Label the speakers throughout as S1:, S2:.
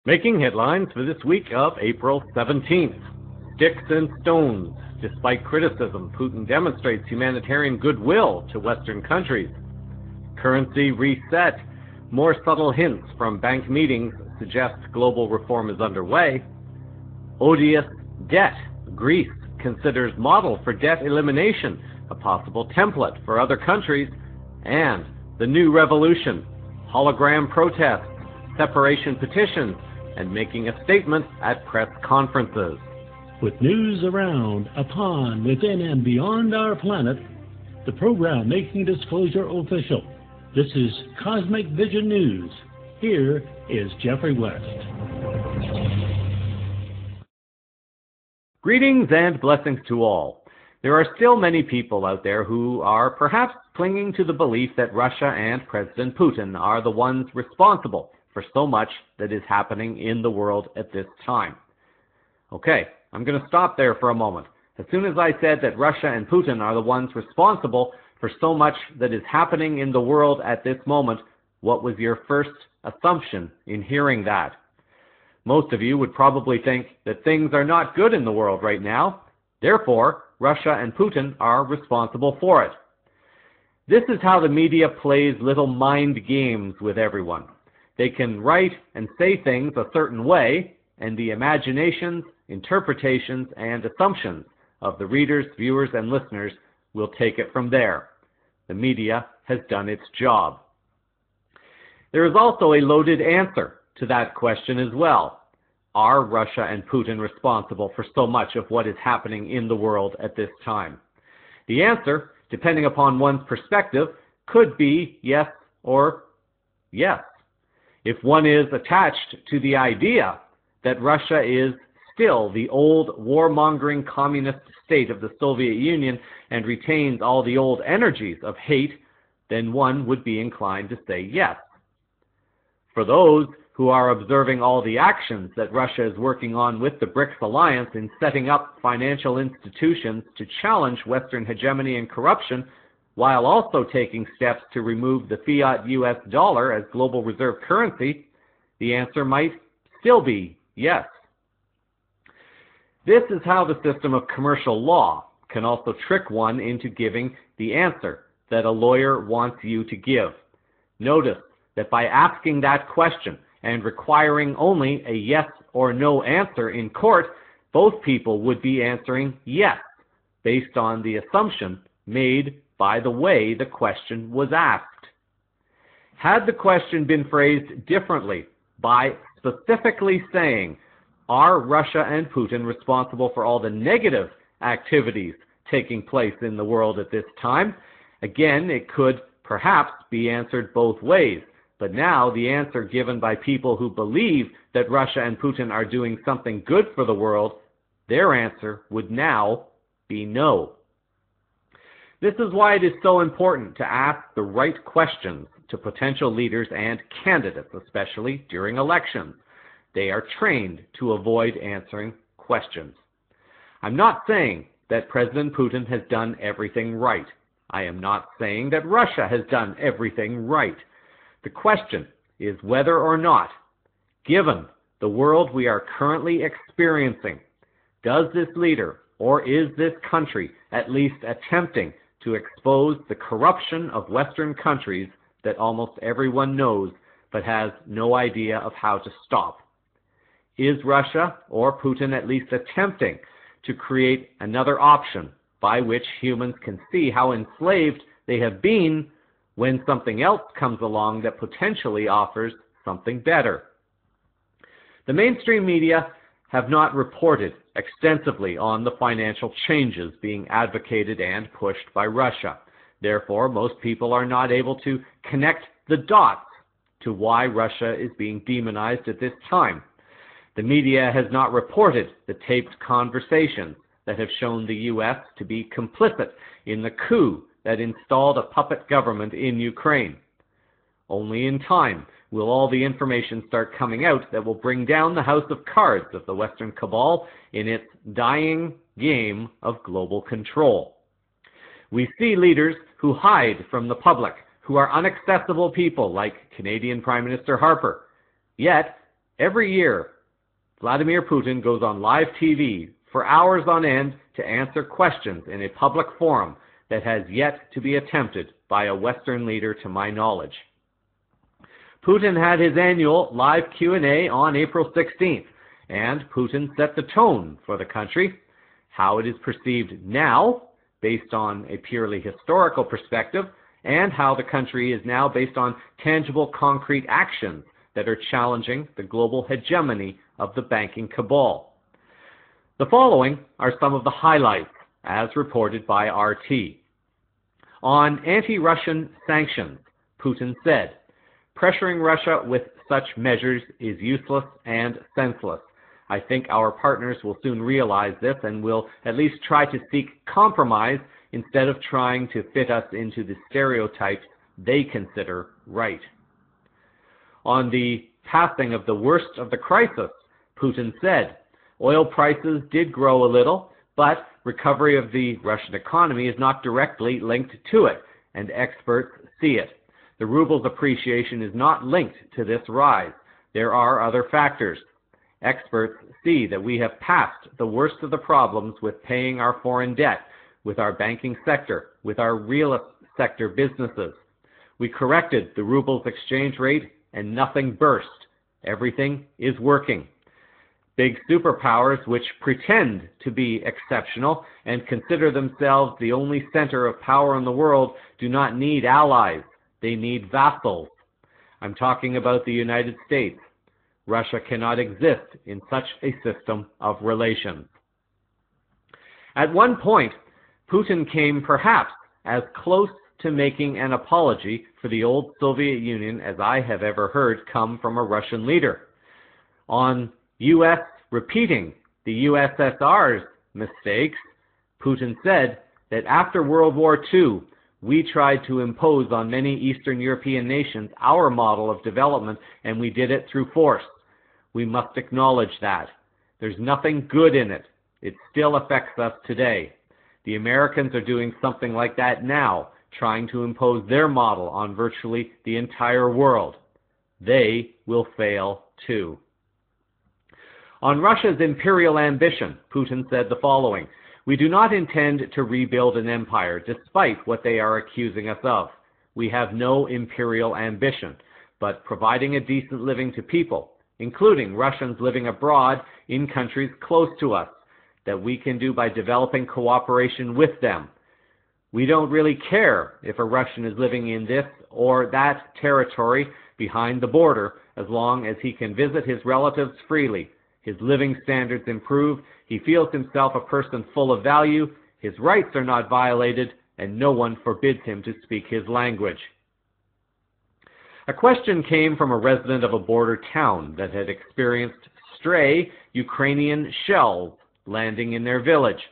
S1: Making headlines for this week of April 17th. Sticks and stones. Despite criticism, Putin demonstrates humanitarian goodwill to Western countries. Currency reset. More subtle hints from bank meetings suggest global reform is underway. Odious debt. Greece considers model for debt elimination, a possible template for other countries. And the new revolution. Hologram protests, separation petitions, and making a statement at press conferences.
S2: With news around, upon, within, and beyond our planet, the program making disclosure official. This is Cosmic Vision News. Here is Jeffrey West.
S1: Greetings and blessings to all. There are still many people out there who are perhaps clinging to the belief that Russia and President Putin are the ones responsible for so much that is happening in the world at this time. Okay, I'm going to stop there for a moment. As soon as I said that Russia and Putin are the ones responsible for so much that is happening in the world at this moment, what was your first assumption in hearing that? Most of you would probably think that things are not good in the world right now. Therefore, Russia and Putin are responsible for it. This is how the media plays little mind games with everyone. They can write and say things a certain way, and the imaginations, interpretations, and assumptions of the readers, viewers, and listeners will take it from there. The media has done its job. There is also a loaded answer to that question as well. Are Russia and Putin responsible for so much of what is happening in the world at this time? The answer, depending upon one's perspective, could be yes or yes. If one is attached to the idea that Russia is still the old warmongering communist state of the Soviet Union and retains all the old energies of hate, then one would be inclined to say yes. For those who are observing all the actions that Russia is working on with the BRICS alliance in setting up financial institutions to challenge Western hegemony and corruption, while also taking steps to remove the fiat US dollar as global reserve currency, the answer might still be yes. This is how the system of commercial law can also trick one into giving the answer that a lawyer wants you to give. Notice that by asking that question and requiring only a yes or no answer in court, both people would be answering yes, based on the assumption made by the way the question was asked. Had the question been phrased differently by specifically saying, are Russia and Putin responsible for all the negative activities taking place in the world at this time? Again, it could perhaps be answered both ways. But now the answer given by people who believe that Russia and Putin are doing something good for the world, their answer would now be no. This is why it is so important to ask the right questions to potential leaders and candidates, especially during elections. They are trained to avoid answering questions. I'm not saying that President Putin has done everything right. I am not saying that Russia has done everything right. The question is whether or not, given the world we are currently experiencing, does this leader or is this country at least attempting to expose the corruption of Western countries that almost everyone knows but has no idea of how to stop? Is Russia or Putin at least attempting to create another option by which humans can see how enslaved they have been when something else comes along that potentially offers something better? The mainstream media have not reported extensively on the financial changes being advocated and pushed by Russia. Therefore, most people are not able to connect the dots to why Russia is being demonized at this time. The media has not reported the taped conversations that have shown the U.S. to be complicit in the coup that installed a puppet government in Ukraine. Only in time will all the information start coming out that will bring down the house of cards of the Western cabal in its dying game of global control. We see leaders who hide from the public, who are inaccessible people like Canadian Prime Minister Harper. Yet, Every year, Vladimir Putin goes on live TV for hours on end to answer questions in a public forum that has yet to be attempted by a Western leader to my knowledge. Putin had his annual live Q&A on April 16th, and Putin set the tone for the country. How it is perceived now, based on a purely historical perspective, and how the country is now based on tangible, concrete actions that are challenging the global hegemony of the banking cabal. The following are some of the highlights, as reported by RT. On anti-Russian sanctions, Putin said, "Pressuring Russia with such measures is useless and senseless. I think our partners will soon realize this and will at least try to seek compromise instead of trying to fit us into the stereotypes they consider right." On the passing of the worst of the crisis, Putin said, "Oil prices did grow a little, but recovery of the Russian economy is not directly linked to it, and experts see it. The ruble's appreciation is not linked to this rise. There are other factors. Experts see that we have passed the worst of the problems with paying our foreign debt, with our banking sector, with our real sector businesses. We corrected the ruble's exchange rate and nothing burst. Everything is working. Big superpowers which pretend to be exceptional and consider themselves the only center of power in the world do not need allies. They need vassals. I'm talking about the United States. Russia cannot exist in such a system of relations." At one point, Putin came perhaps as close to making an apology for the old Soviet Union as I have ever heard come from a Russian leader. On U.S. repeating the USSR's mistakes, Putin said that after World War II, we tried to impose on many Eastern European nations our model of development, and we did it through force. We must acknowledge that. There's nothing good in it. It still affects us today. The Americans are doing something like that now, trying to impose their model on virtually the entire world. They will fail too. On Russia's imperial ambition, Putin said the following: "We do not intend to rebuild an empire, despite what they are accusing us of. We have no imperial ambition, but providing a decent living to people, including Russians living abroad in countries close to us, that we can do by developing cooperation with them. We don't really care if a Russian is living in this or that territory behind the border, as long as he can visit his relatives freely. His living standards improve, he feels himself a person full of value, his rights are not violated, and no one forbids him to speak his language." A question came from a resident of a border town that had experienced stray Ukrainian shells landing in their village.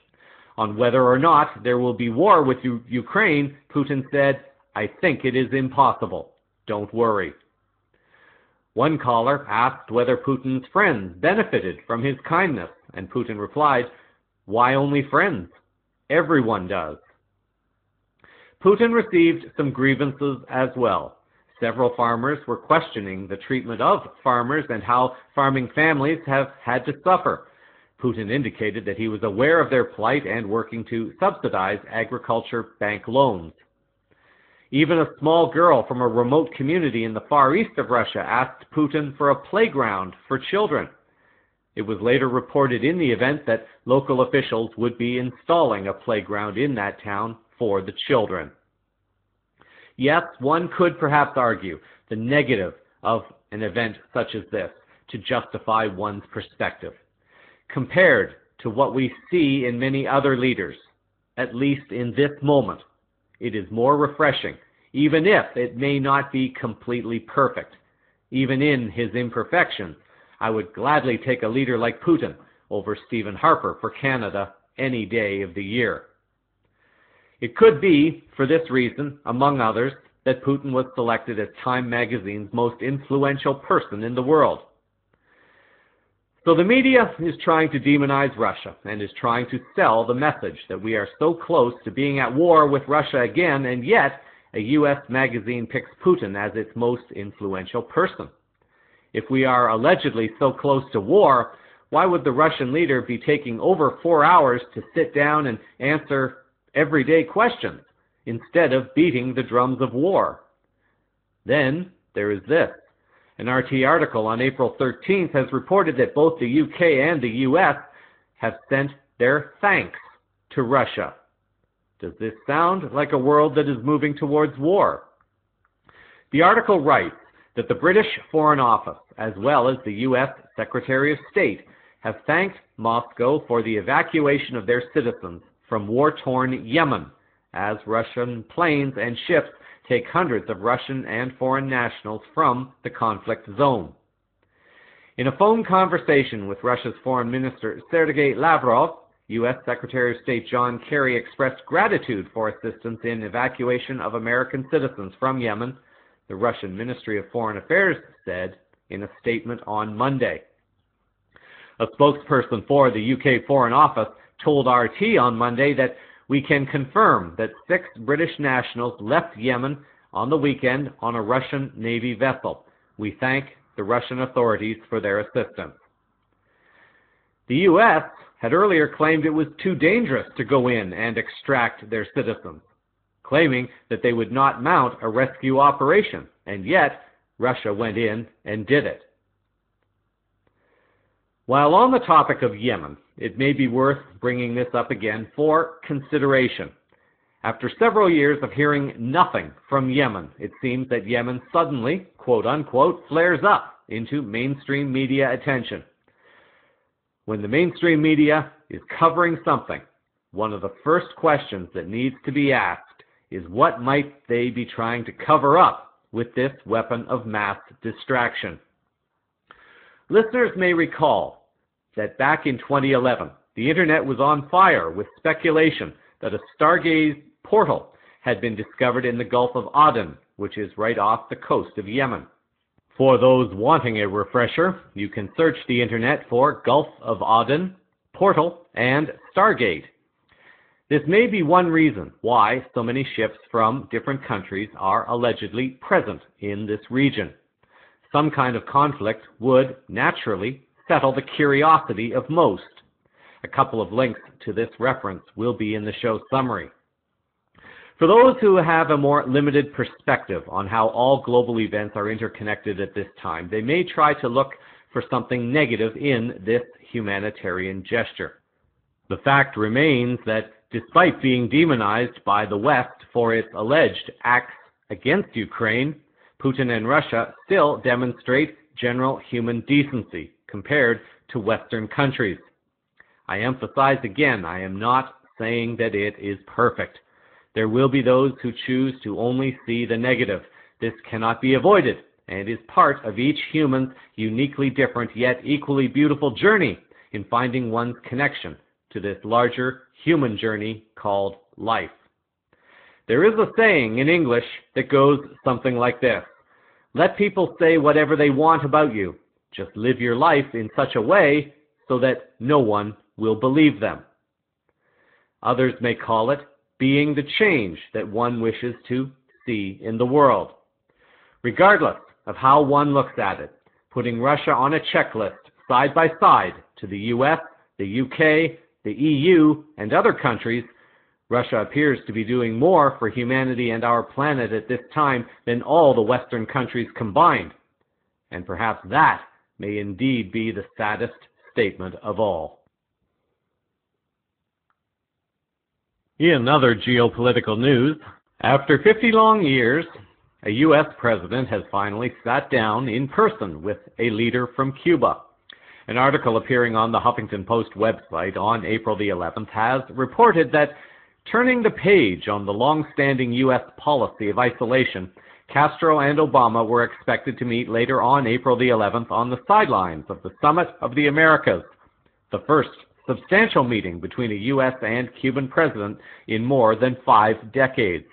S1: On whether or not there will be war with Ukraine, Putin said, "I think it is impossible. Don't worry." One caller asked whether Putin's friends benefited from his kindness, and Putin replied, "Why only friends? Everyone does." Putin received some grievances as well. Several farmers were questioning the treatment of farmers and how farming families have had to suffer. Putin indicated that he was aware of their plight and working to subsidize agriculture bank loans. Even a small girl from a remote community in the far east of Russia asked Putin for a playground for children. It was later reported in the event that local officials would be installing a playground in that town for the children. Yes, one could perhaps argue the negative of an event such as this to justify one's perspective. Compared to what we see in many other leaders, at least in this moment, it is more refreshing, even if it may not be completely perfect. Even in his imperfections, I would gladly take a leader like Putin over Stephen Harper for Canada any day of the year. It could be, for this reason, among others, that Putin was selected as Time magazine's most influential person in the world. So the media is trying to demonize Russia and is trying to sell the message that we are so close to being at war with Russia again, and yet a U.S. magazine picks Putin as its most influential person. If we are allegedly so close to war, why would the Russian leader be taking over 4 hours to sit down and answer everyday questions instead of beating the drums of war? Then there is this. An RT article on April 13th has reported that both the UK and the US have sent their thanks to Russia. Does this sound like a world that is moving towards war? The article writes that the British Foreign Office, as well as the US Secretary of State, have thanked Moscow for the evacuation of their citizens from war-torn Yemen, as Russian planes and ships take hundreds of Russian and foreign nationals from the conflict zone. In a phone conversation with Russia's Foreign Minister Sergei Lavrov, U.S. Secretary of State John Kerry expressed gratitude for assistance in evacuation of American citizens from Yemen, the Russian Ministry of Foreign Affairs said in a statement on Monday. A spokesperson for the UK Foreign Office told RT on Monday that we can confirm that 6 British nationals left Yemen on the weekend on a Russian Navy vessel. We thank the Russian authorities for their assistance. The U.S. had earlier claimed it was too dangerous to go in and extract their citizens, claiming that they would not mount a rescue operation, and yet Russia went in and did it. While on the topic of Yemen, it may be worth bringing this up again for consideration. After several years of hearing nothing from Yemen, it seems that Yemen suddenly, quote-unquote, flares up into mainstream media attention. When the mainstream media is covering something, one of the first questions that needs to be asked is what might they be trying to cover up with this weapon of mass distraction. Listeners may recall that back in 2011, the internet was on fire with speculation that a stargaze portal had been discovered in the Gulf of Aden, which is right off the coast of Yemen. For those wanting a refresher, you can search the internet for Gulf of Aden, portal, and Stargate. This may be one reason why so many ships from different countries are allegedly present in this region. Some kind of conflict would naturally settle the curiosity of most. A couple of links to this reference will be in the show summary. For those who have a more limited perspective on how all global events are interconnected at this time, they may try to look for something negative in this humanitarian gesture. The fact remains that despite being demonized by the West for its alleged acts against Ukraine, Putin and Russia still demonstrate general human decency compared to Western countries. I emphasize again, I am not saying that it is perfect. There will be those who choose to only see the negative. This cannot be avoided and is part of each human's uniquely different yet equally beautiful journey in finding one's connection to this larger human journey called life. There is a saying in English that goes something like this: let people say whatever they want about you. Just live your life in such a way so that no one will believe them. Others may call it being the change that one wishes to see in the world. Regardless of how one looks at it, putting Russia on a checklist side by side to the US, the UK, the EU, and other countries, Russia appears to be doing more for humanity and our planet at this time than all the Western countries combined. And perhaps that may indeed be the saddest statement of all. In other geopolitical news, after 50 long years, a U.S. president has finally sat down in person with a leader from Cuba. An article appearing on the Huffington Post website on April the 11th has reported that, turning the page on the long-standing U.S. policy of isolation, Castro and Obama were expected to meet later on April the 11th on the sidelines of the Summit of the Americas, the first substantial meeting between a U.S. and Cuban president in more than 5 decades.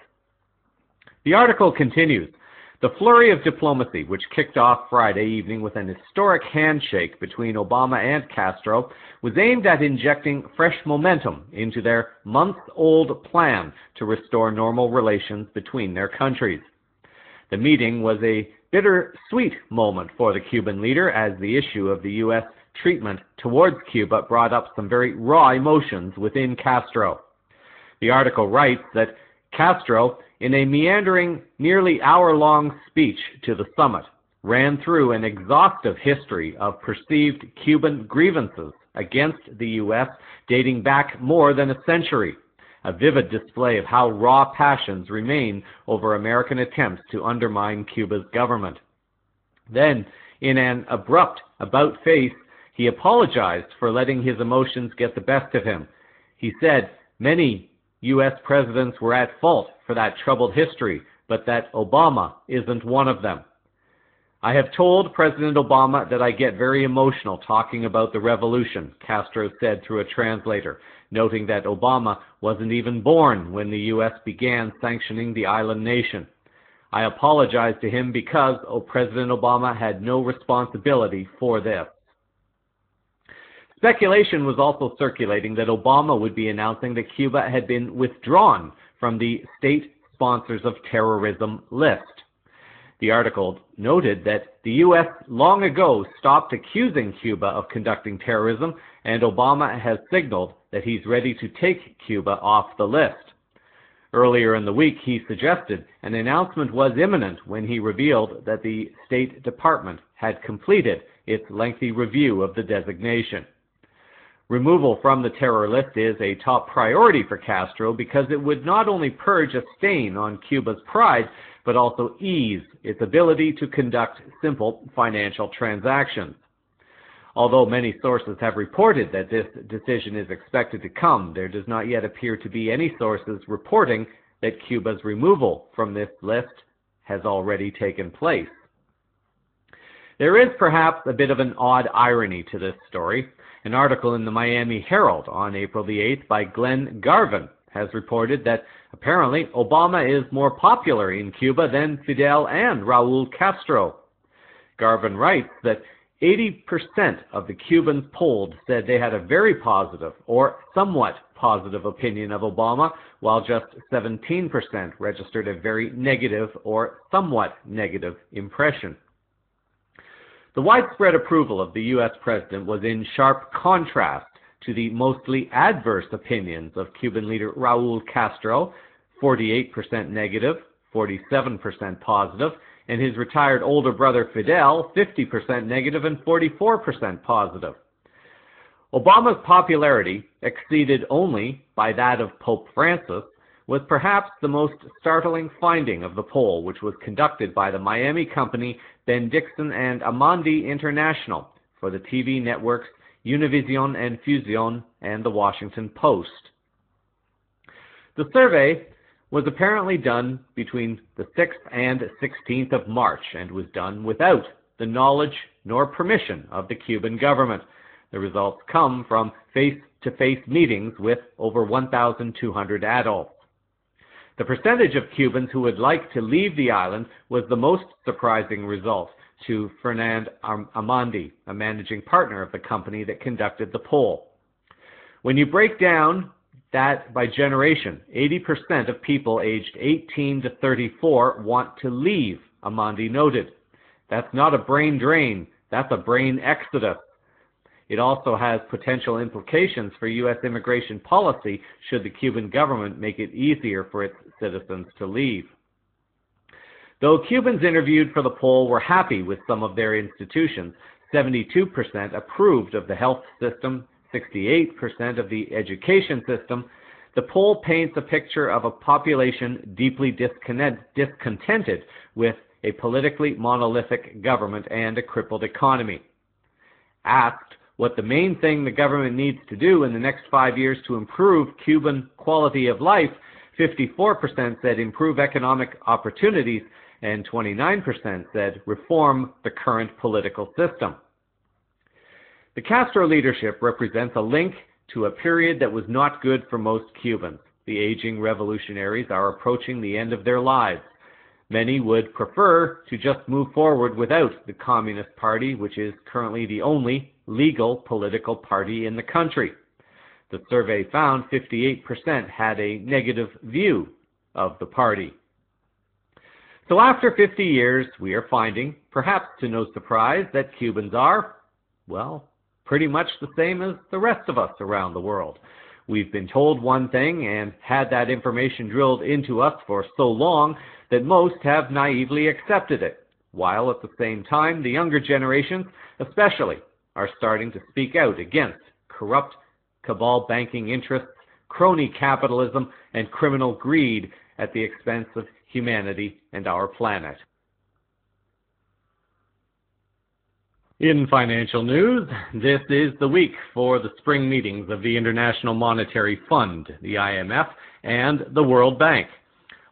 S1: The article continues, the flurry of diplomacy, which kicked off Friday evening with an historic handshake between Obama and Castro, was aimed at injecting fresh momentum into their months-old plan to restore normal relations between their countries. The meeting was a bittersweet moment for the Cuban leader, as the issue of the U.S. treatment towards Cuba brought up some very raw emotions within Castro. The article writes that Castro, in a meandering, nearly hour-long speech to the summit, ran through an exhaustive history of perceived Cuban grievances against the U.S. dating back more than a century, a vivid display of how raw passions remain over American attempts to undermine Cuba's government. Then, in an abrupt about-face, he apologized for letting his emotions get the best of him. He said many U.S. presidents were at fault for that troubled history, but that Obama isn't one of them. I have told President Obama that I get very emotional talking about the revolution, Castro said through a translator, noting that Obama wasn't even born when the U.S. began sanctioning the island nation. I apologize to him because President Obama had no responsibility for this. Speculation was also circulating that Obama would be announcing that Cuba had been withdrawn from the State Sponsors of Terrorism list. The article noted that the U.S. long ago stopped accusing Cuba of conducting terrorism, and Obama has signaled that he's ready to take Cuba off the list. Earlier in the week, he suggested an announcement was imminent when he revealed that the State Department had completed its lengthy review of the designation. Removal from the terror list is a top priority for Castro because it would not only purge a stain on Cuba's pride, but also ease its ability to conduct simple financial transactions. Although many sources have reported that this decision is expected to come, there does not yet appear to be any sources reporting that Cuba's removal from this list has already taken place. There is perhaps a bit of an odd irony to this story. An article in the Miami Herald on April the 8th by Glenn Garvin has reported that apparently Obama is more popular in Cuba than Fidel and Raul Castro. Garvin writes that 80% of the Cubans polled said they had a very positive or somewhat positive opinion of Obama, while just 17% registered a very negative or somewhat negative impression. The widespread approval of the U.S. president was in sharp contrast to the mostly adverse opinions of Cuban leader Raul Castro, 48% negative, 47% positive, and his retired older brother Fidel, 50% negative and 44% positive. Obama's popularity, exceeded only by that of Pope Francis, was perhaps the most startling finding of the poll, which was conducted by the Miami company Ben Dixon and Amandi International for the TV networks Univision and Fusion and the Washington Post. The survey was apparently done between the 6th and 16th of March and was done without the knowledge nor permission of the Cuban government. The results come from face-to-face meetings with over 1,200 adults. The percentage of Cubans who would like to leave the island was the most surprising result to Fernand Amandi, a managing partner of the company that conducted the poll. When you break down that by generation, 80% of people aged 18 to 34 want to leave, Amandi noted. That's not a brain drain, that's a brain exodus. It also has potential implications for U.S. immigration policy should the Cuban government make it easier for its citizens to leave. Though Cubans interviewed for the poll were happy with some of their institutions, 72% approved of the health system, 68% of the education system, the poll paints a picture of a population deeply discontented with a politically monolithic government and a crippled economy. Asked what the main thing the government needs to do in the next 5 years to improve Cuban quality of life, 54% said improve economic opportunities, and 29% said reform the current political system. The Castro leadership represents a link to a period that was not good for most Cubans. The aging revolutionaries are approaching the end of their lives. Many would prefer to just move forward without the Communist Party, which is currently the only legal political party in the country. The survey found 58% had a negative view of the party. So after 50 years, we are finding, perhaps to no surprise, that Cubans are, well, pretty much the same as the rest of us around the world. We've been told one thing and had that information drilled into us for so long that most have naively accepted it, while at the same time the younger generations especially are starting to speak out against corrupt cabal banking interests, crony capitalism, and criminal greed at the expense of humanity and our planet. In financial news, this is the week for the spring meetings of the International Monetary Fund, the IMF, and the World Bank.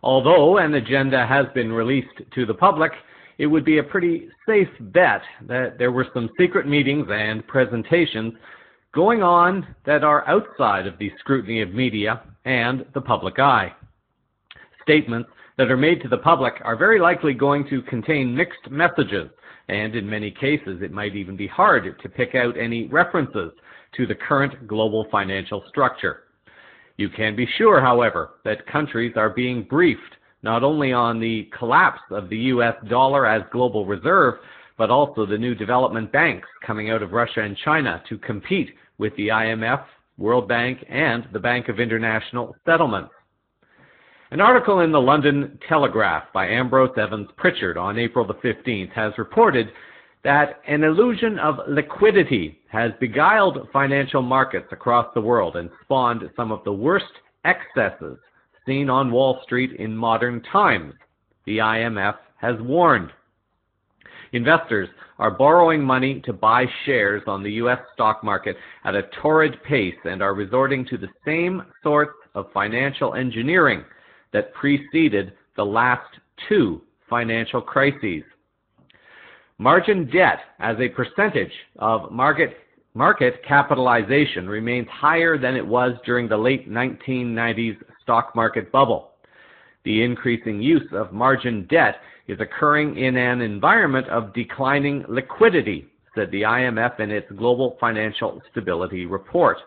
S1: Although an agenda has been released to the public, it would be a pretty safe bet that there were some secret meetings and presentations going on that are outside of the scrutiny of media and the public eye. Statements that are made to the public are very likely going to contain mixed messages, and in many cases it might even be hard to pick out any references to the current global financial structure. You can be sure, however, that countries are being briefed not only on the collapse of the US dollar as global reserve, but also the new development banks coming out of Russia and China to compete with the IMF, World Bank, and the Bank of International Settlements. An article in the London Telegraph by Ambrose Evans Pritchard on April the 15th has reported that an illusion of liquidity has beguiled financial markets across the world and spawned some of the worst excesses seen on Wall Street in modern times, the IMF has warned. Investors are borrowing money to buy shares on the U.S. stock market at a torrid pace and are resorting to the same sorts of financial engineering that preceded the last two financial crises. Margin debt as a percentage of market capitalization remains higher than it was during the late 1990s stock market bubble. The increasing use of margin debt is occurring in an environment of declining liquidity, said the IMF in its Global Financial Stability Report.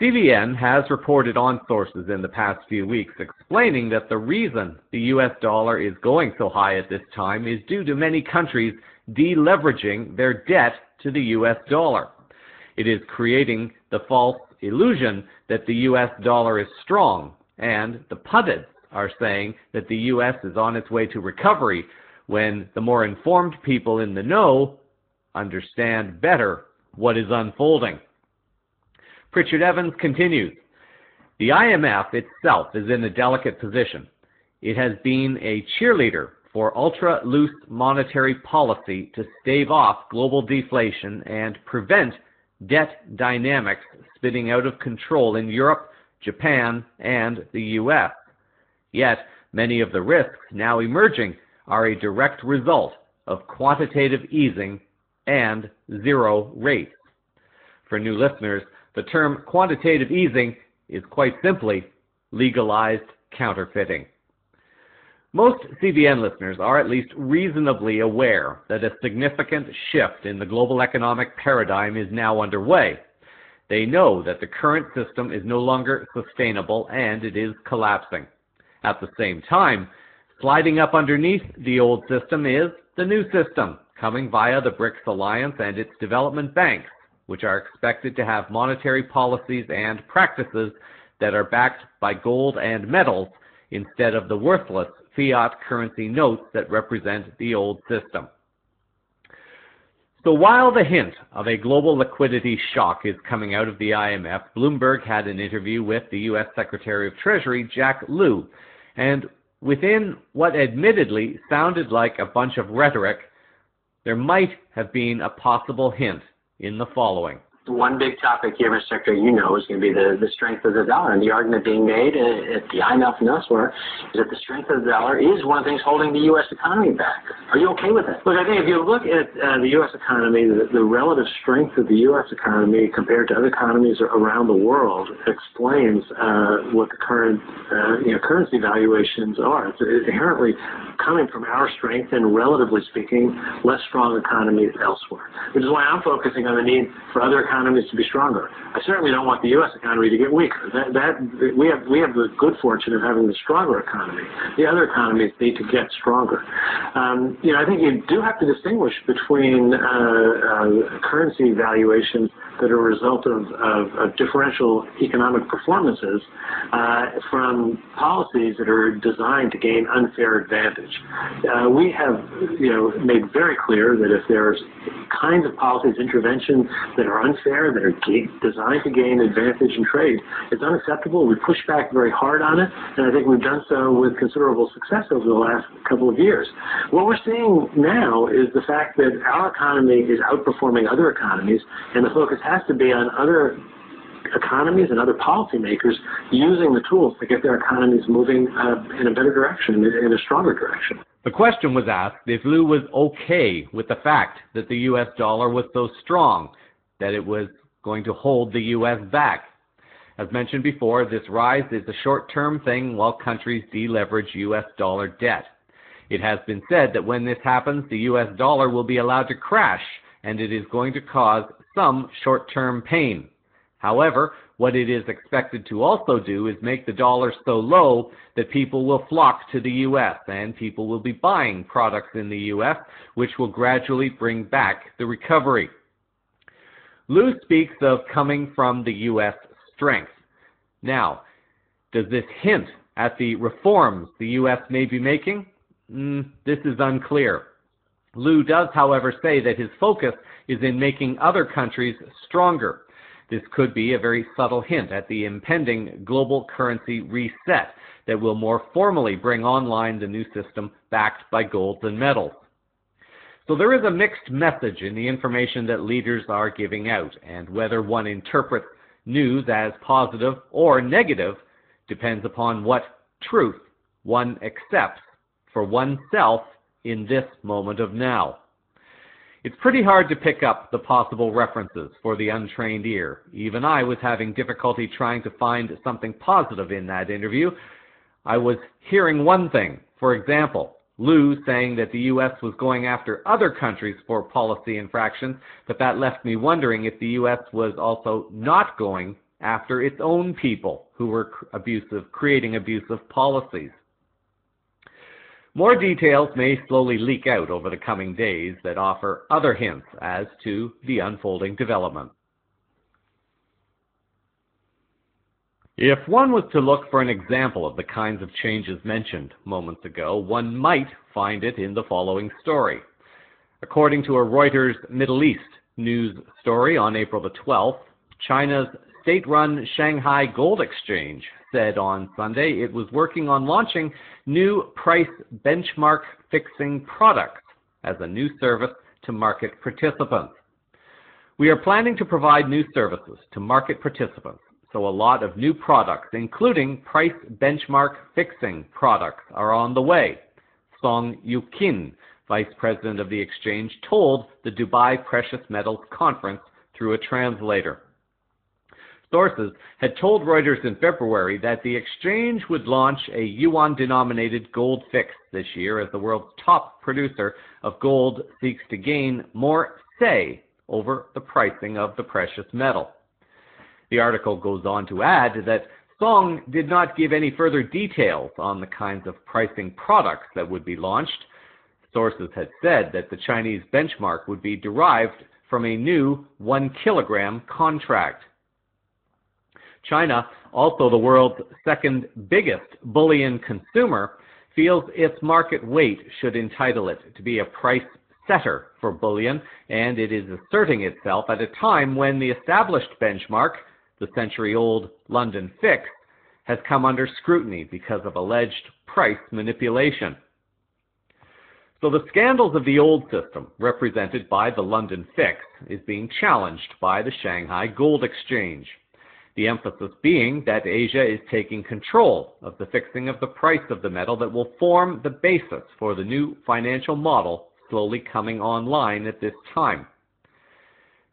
S1: CVN has reported on sources in the past few weeks explaining that the reason the US dollar is going so high at this time is due to many countries deleveraging their debt to the US dollar. It is creating the false illusion that the US dollar is strong, and the pundits are saying that the US is on its way to recovery when the more informed people in the know understand better what is unfolding. Pritchard Evans continues, the IMF itself is in a delicate position. It has been a cheerleader for ultra-loose monetary policy to stave off global deflation and prevent debt dynamics spinning out of control in Europe, Japan, and the US. Yet, many of the risks now emerging are a direct result of quantitative easing and zero rates. For new listeners, the term quantitative easing is quite simply legalized counterfeiting. Most CVN listeners are at least reasonably aware that a significant shift in the global economic paradigm is now underway. They know that the current system is no longer sustainable and it is collapsing. At the same time, sliding up underneath the old system is the new system, coming via the BRICS Alliance and its development banks, which are expected to have monetary policies and practices that are backed by gold and metals instead of the worthless fiat currency notes that represent the old system. So while the hint of a global liquidity shock is coming out of the IMF, Bloomberg had an interview with the U.S. Secretary of Treasury, Jack Lew, and within what admittedly sounded like a bunch of rhetoric, there might have been a possible hint in the following.
S3: One big topic here, Mr. Secretary, you know, is going to be the strength of the dollar. And the argument being made at the IMF and elsewhere is that the strength of the dollar is one of the things holding the U.S. economy back. Are you okay with that? Look, I think if you look at the U.S. economy, the relative strength of the U.S. economy compared to other economies around the world explains what the current currency valuations are. It's inherently coming from our strength and, relatively speaking, less strong economies elsewhere, which is why I'm focusing on the need for other economies economies to be stronger. I certainly don't want the U.S. economy to get weaker. We have the good fortune of having the stronger economy. The other economies need to get stronger. I think you do have to distinguish between currency valuations that are a result of differential economic performances from policies that are designed to gain unfair advantage. We have made very clear that if there's kinds of policies, interventions that are unfair, that are designed to gain advantage in trade, it's unacceptable. We push back very hard on it, and I think we've done so with considerable success over the last couple of years. What we're seeing now is the fact that our economy is outperforming other economies, and the focus has to be on other economies and other policymakers using the tools to get their economies moving in a better direction, in a stronger direction.
S1: The question was asked if Liu was okay with the fact that the U.S. dollar was so strong that it was going to hold the U.S. back. As mentioned before, this rise is a short-term thing while countries deleverage U.S. dollar debt. It has been said that when this happens, the U.S. dollar will be allowed to crash, and it is going to cause some short-term pain. However, what it is expected to also do is make the dollar so low that people will flock to the U.S. and people will be buying products in the U.S., which will gradually bring back the recovery. Liu speaks of coming from the U.S. strength. Now, does this hint at the reforms the U.S. may be making? This is unclear. Liu does, however, say that his focus is in making other countries stronger. This could be a very subtle hint at the impending global currency reset that will more formally bring online the new system backed by golds and metals. So there is a mixed message in the information that leaders are giving out, and whether one interprets news as positive or negative depends upon what truth one accepts for oneself in this moment of now. It's pretty hard to pick up the possible references for the untrained ear. Even I was having difficulty trying to find something positive in that interview. I was hearing one thing. For example, Liu saying that the U.S. was going after other countries for policy infractions, but that left me wondering if the U.S. was also not going after its own people who were creating abusive policies. More details may slowly leak out over the coming days that offer other hints as to the unfolding development. If one was to look for an example of the kinds of changes mentioned moments ago, one might find it in the following story. According to a Reuters Middle East news story on April the 12th, China's state-run Shanghai Gold Exchange said on Sunday it was working on launching new price benchmark fixing products as a new service to market participants. We are planning to provide new services to market participants, so a lot of new products, including price benchmark fixing products, are on the way, Song Yuqin, vice president of the exchange, told the Dubai Precious Metals Conference through a translator. Sources had told Reuters in February that the exchange would launch a yuan-denominated gold fix this year as the world's top producer of gold seeks to gain more say over the pricing of the precious metal. The article goes on to add that Song did not give any further details on the kinds of pricing products that would be launched. Sources had said that the Chinese benchmark would be derived from a new 1 kilogram contract. China, also the world's second biggest bullion consumer, feels its market weight should entitle it to be a price setter for bullion, and it is asserting itself at a time when the established benchmark, the century-old London Fix, has come under scrutiny because of alleged price manipulation. So the scandals of the old system, represented by the London Fix, is being challenged by the Shanghai Gold Exchange. The emphasis being that Asia is taking control of the fixing of the price of the metal that will form the basis for the new financial model slowly coming online at this time.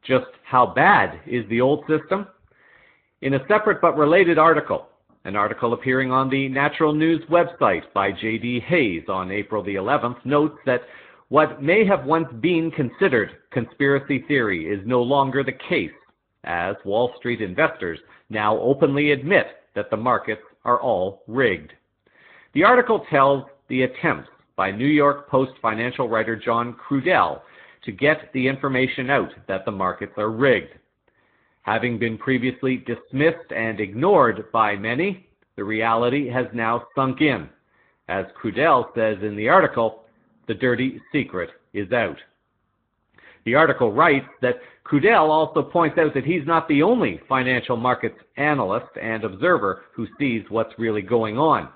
S1: Just how bad is the old system? In a separate but related article, an article appearing on the Natural News website by J.D. Hayes on April the 11th notes that what may have once been considered conspiracy theory is no longer the case. as Wall Street investors now openly admit that the markets are all rigged. The article tells the attempts by New York Post financial writer John Crudell to get the information out that the markets are rigged. Having been previously dismissed and ignored by many, the reality has now sunk in. As Crudell says in the article, the dirty secret is out. The article writes that Crudell also points out that he's not the only financial markets analyst and observer who sees what's really going on.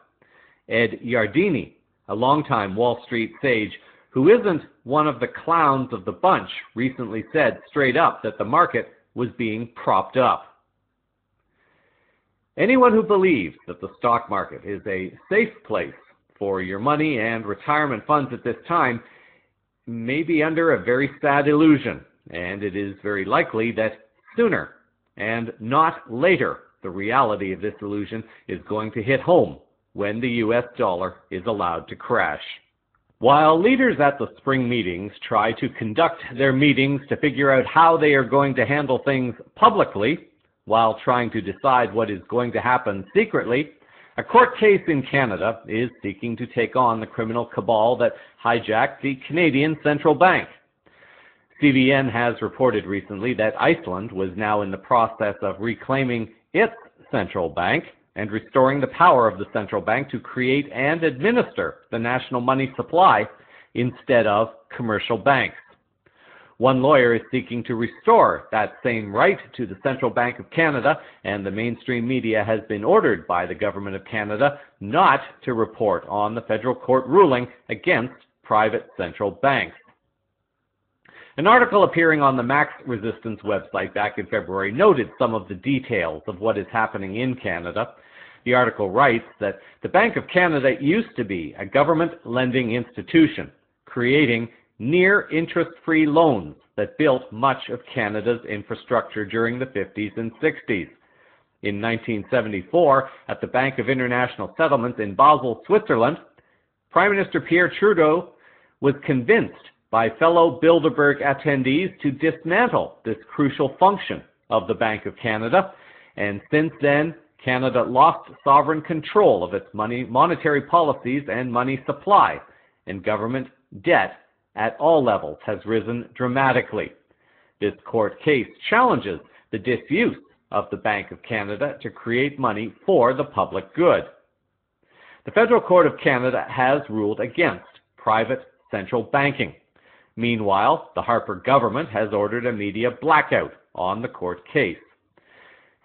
S1: Ed Yardeni, a longtime Wall Street sage who isn't one of the clowns of the bunch, recently said straight up that the market was being propped up. Anyone who believes that the stock market is a safe place for your money and retirement funds at this time may be under a very sad illusion, and it is very likely that sooner and not later the reality of this illusion is going to hit home when the US dollar is allowed to crash. While leaders at the spring meetings try to conduct their meetings to figure out how they are going to handle things publicly, while trying to decide what is going to happen secretly, a court case in Canada is seeking to take on the criminal cabal that hijacked the Canadian Central Bank. CVN has reported recently that Iceland was now in the process of reclaiming its central bank and restoring the power of the central bank to create and administer the national money supply instead of commercial banks. One lawyer is seeking to restore that same right to the Central Bank of Canada, and the mainstream media has been ordered by the Government of Canada not to report on the federal court ruling against private central banks. An article appearing on the Max Resistance website back in February noted some of the details of what is happening in Canada. The article writes that the Bank of Canada used to be a government lending institution, creating near interest-free loans that built much of Canada's infrastructure during the 50s and 60s. In 1974, at the Bank of International Settlements in Basel, Switzerland, Prime Minister Pierre Trudeau was convinced by fellow Bilderberg attendees to dismantle this crucial function of the Bank of Canada, and since then, Canada lost sovereign control of its monetary policies and money supply, and government debt at all levels has risen dramatically. This court case challenges the disuse of the Bank of Canada to create money for the public good. The Federal Court of Canada has ruled against private central banking. Meanwhile, the Harper government has ordered a media blackout on the court case.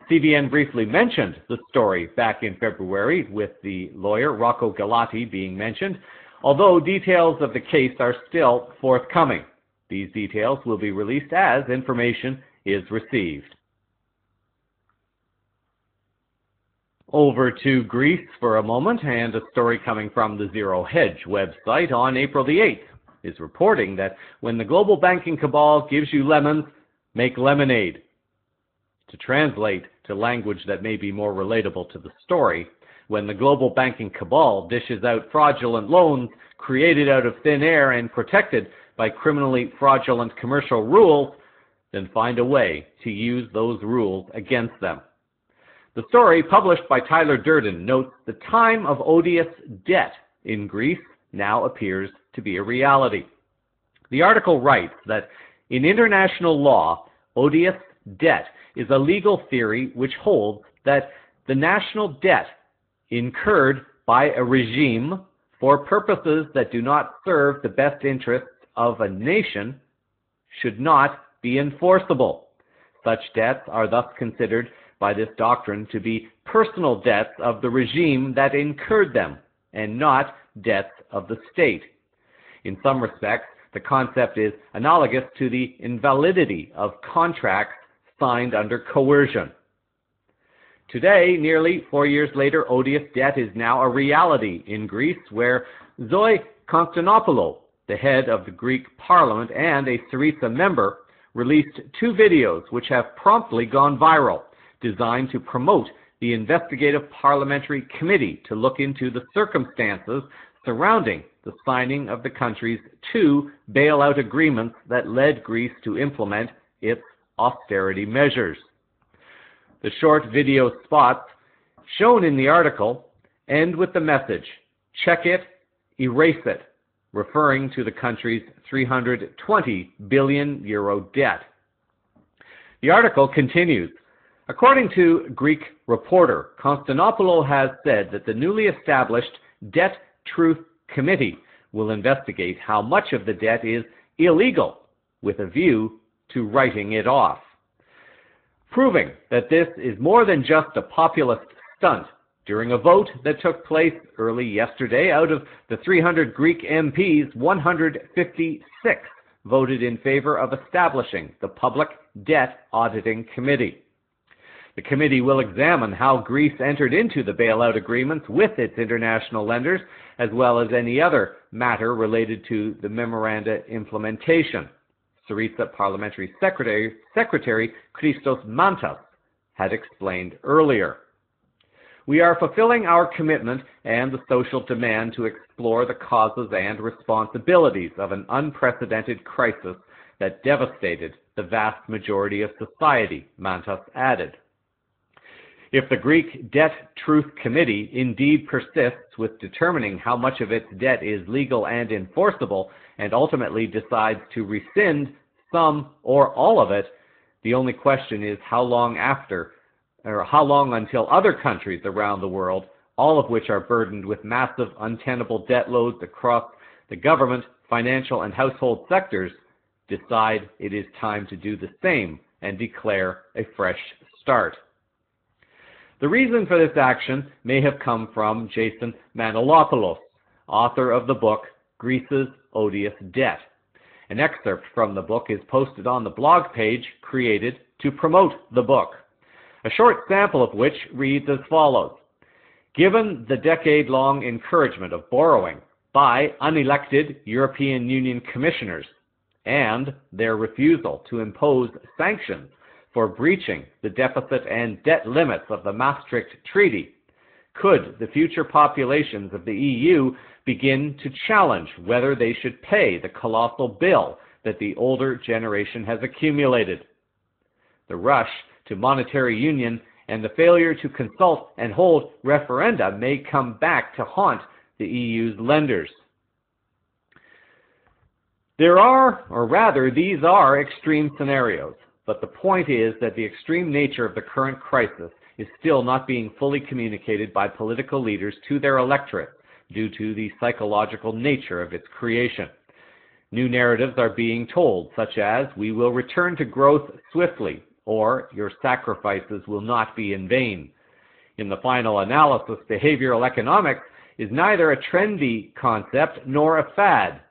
S1: CVN briefly mentioned the story back in February, with the lawyer Rocco Galati being mentioned, although details of the case are still forthcoming. These details will be released as information is received. Over to Greece for a moment, and a story coming from the Zero Hedge website on April the 8th is reporting that when the global banking cabal gives you lemons, make lemonade. To translate to language that may be more relatable to the story, when the global banking cabal dishes out fraudulent loans created out of thin air and protected by criminally fraudulent commercial rules, then find a way to use those rules against them. The story, published by Tyler Durden, notes the time of odious debt in Greece now appears to be a reality. The article writes that in international law, odious debt is a legal theory which holds that the national debt incurred by a regime for purposes that do not serve the best interests of a nation should not be enforceable. Such debts are thus considered by this doctrine to be personal debts of the regime that incurred them, and not debts of the state. In some respects, the concept is analogous to the invalidity of contracts signed under coercion. Today, nearly 4 years later, odious debt is now a reality in Greece, where Zoe Konstantinopoulou, the head of the Greek parliament and a Syriza member, released 2 videos which have promptly gone viral, designed to promote the investigative parliamentary committee to look into the circumstances surrounding the signing of the country's 2 bailout agreements that led Greece to implement its austerity measures. The short video spots shown in the article end with the message, "Check it, erase it," referring to the country's €320 billion debt. The article continues, according to Greek reporter, Konstantinopoulou has said that the newly established Debt Truth Committee will investigate how much of the debt is illegal with a view to writing it off, proving that this is more than just a populist stunt. During a vote that took place early yesterday, out of the 300 Greek MPs, 156 voted in favor of establishing the Public Debt Auditing Committee. The committee will examine how Greece entered into the bailout agreements with its international lenders, as well as any other matter related to the memoranda implementation. Syriza Parliamentary Secretary Christos Mantas had explained earlier. We are fulfilling our commitment and the social demand to explore the causes and responsibilities of an unprecedented crisis that devastated the vast majority of society, Mantas added. If the Greek Debt Truth Committee indeed persists with determining how much of its debt is legal and enforceable, and ultimately decides to rescind some or all of it, the only question is how long until other countries around the world, all of which are burdened with massive untenable debt loads across the government, financial, and household sectors, decide it is time to do the same and declare a fresh start. The reason for this action may have come from Jason Manolopoulos, author of the book Greece's Odious Debt. An excerpt from the book is posted on the blog page created to promote the book, a short sample of which reads as follows. Given the decade-long encouragement of borrowing by unelected European Union commissioners and their refusal to impose sanctions for breaching the deficit and debt limits of the Maastricht Treaty, could the future populations of the EU begin to challenge whether they should pay the colossal bill that the older generation has accumulated? The rush to monetary union and the failure to consult and hold referenda may come back to haunt the EU's lenders. These are extreme scenarios, but the point is that the extreme nature of the current crisis is still not being fully communicated by political leaders to their electorate due to the psychological nature of its creation. New narratives are being told, such as, "We will return to growth swiftly," or "Your sacrifices will not be in vain." In the final analysis, behavioral economics is neither a trendy concept nor a fad.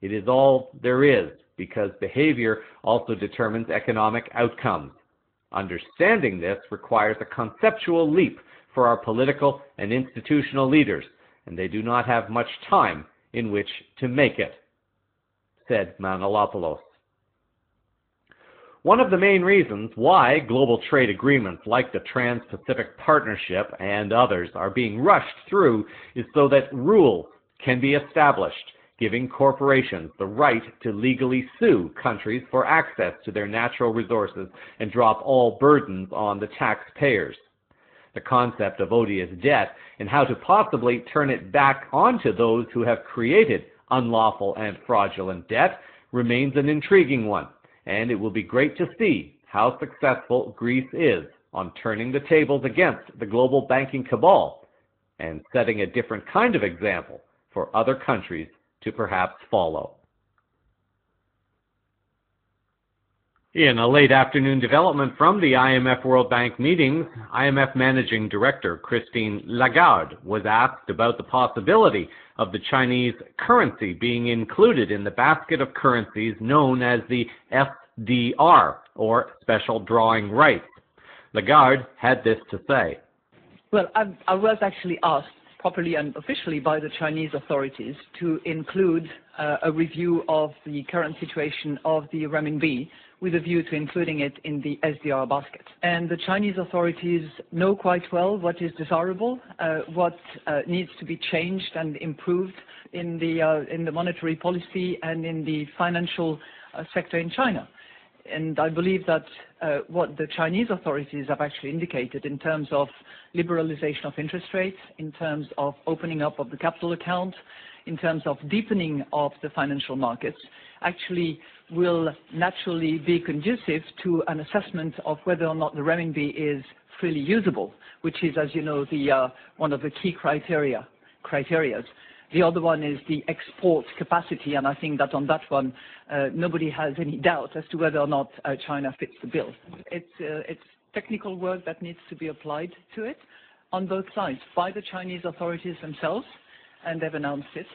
S1: It is all there is, because behavior also determines economic outcomes. Understanding this requires a conceptual leap for our political and institutional leaders, and they do not have much time in which to make it, said Manolopoulos. One of the main reasons why global trade agreements like the Trans-Pacific Partnership and others are being rushed through is so that rules can be established, giving corporations the right to legally sue countries for access to their natural resources and drop all burdens on the taxpayers. The concept of odious debt and how to possibly turn it back onto those who have created unlawful and fraudulent debt remains an intriguing one, and it will be great to see how successful Greece is on turning the tables against the global banking cabal and setting a different kind of example for other countries to perhaps follow. In a late afternoon development from the IMF World Bank meetings, IMF Managing Director Christine Lagarde was asked about the possibility of the Chinese currency being included in the basket of currencies known as the SDR, or Special Drawing Rights. Lagarde had this to say.
S4: Well, I was actually asked properly and officially by the Chinese authorities to include a review of the current situation of the renminbi with a view to including it in the SDR basket. And the Chinese authorities know quite well what is desirable, what needs to be changed and improved in the monetary policy and in the financial sector in China. And I believe that what the Chinese authorities have actually indicated in terms of liberalization of interest rates, in terms of opening up of the capital account, in terms of deepening of the financial markets, actually will naturally be conducive to an assessment of whether or not the renminbi is freely usable, which is, as you know, one of the key criterias. The other one is the export capacity, and I think that on that one, nobody has any doubt as to whether or not China fits the bill. It's technical work that needs to be applied to it on both sides, by the Chinese authorities themselves, and they've announced it,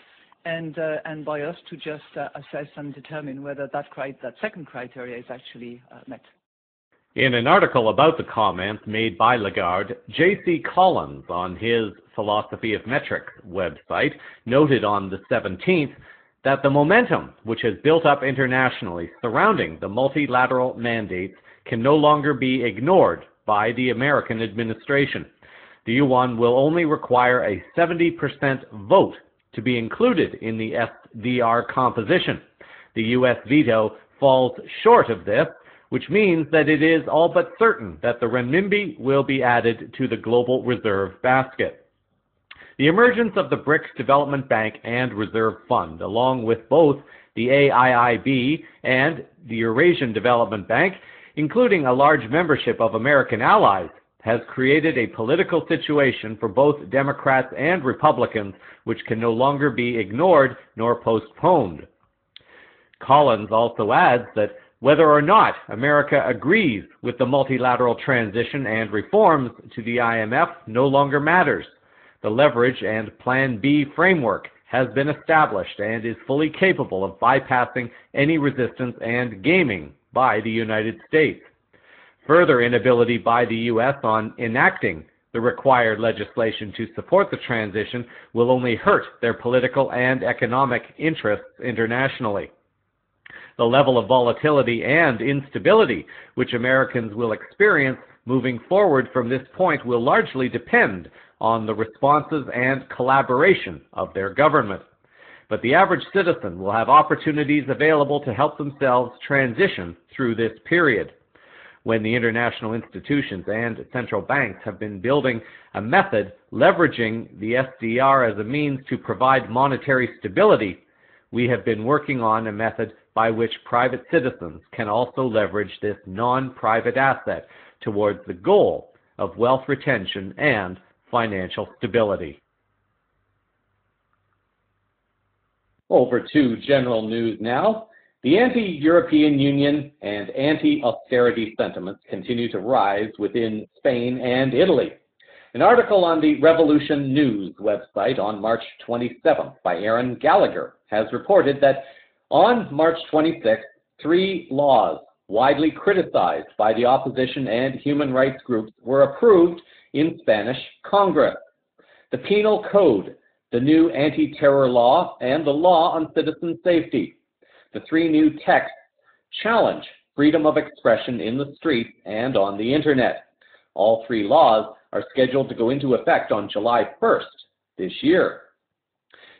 S4: and by us to just assess and determine whether that second criteria is actually met.
S1: In an article about the comments made by Lagarde, J.C. Collins on his Philosophy of Metrics website noted on the 17th that the momentum which has built up internationally surrounding the multilateral mandates can no longer be ignored by the American administration. The yuan will only require a 70% vote to be included in the SDR composition. The U.S. veto falls short of this, which means that it is all but certain that the renminbi will be added to the global reserve basket. The emergence of the BRICS Development Bank and Reserve Fund, along with both the AIIB and the Eurasian Development Bank, including a large membership of American allies, has created a political situation for both Democrats and Republicans which can no longer be ignored nor postponed. Collins also adds that whether or not America agrees with the multilateral transition and reforms to the IMF no longer matters. The leverage and Plan B framework has been established and is fully capable of bypassing any resistance and gaming by the United States. Further inability by the U.S. on enacting the required legislation to support the transition will only hurt their political and economic interests internationally. The level of volatility and instability which Americans will experience moving forward from this point will largely depend on the responses and collaboration of their government. But the average citizen will have opportunities available to help themselves transition through this period. When the international institutions and central banks have been building a method leveraging the SDR as a means to provide monetary stability, we have been working on a method by which private citizens can also leverage this non-private asset towards the goal of wealth retention and financial stability. Over to general news now. The anti-European Union and anti-austerity sentiments continue to rise within Spain and Italy. An article on the Revolution News website on March 27th by Aaron Gallagher has reported that on March 26th, 3 laws widely criticized by the opposition and human rights groups were approved in Spanish Congress. The Penal Code, the new anti-terror law, and the law on citizen safety. The 3 new texts challenge freedom of expression in the streets and on the internet. All 3 laws are scheduled to go into effect on July 1st this year.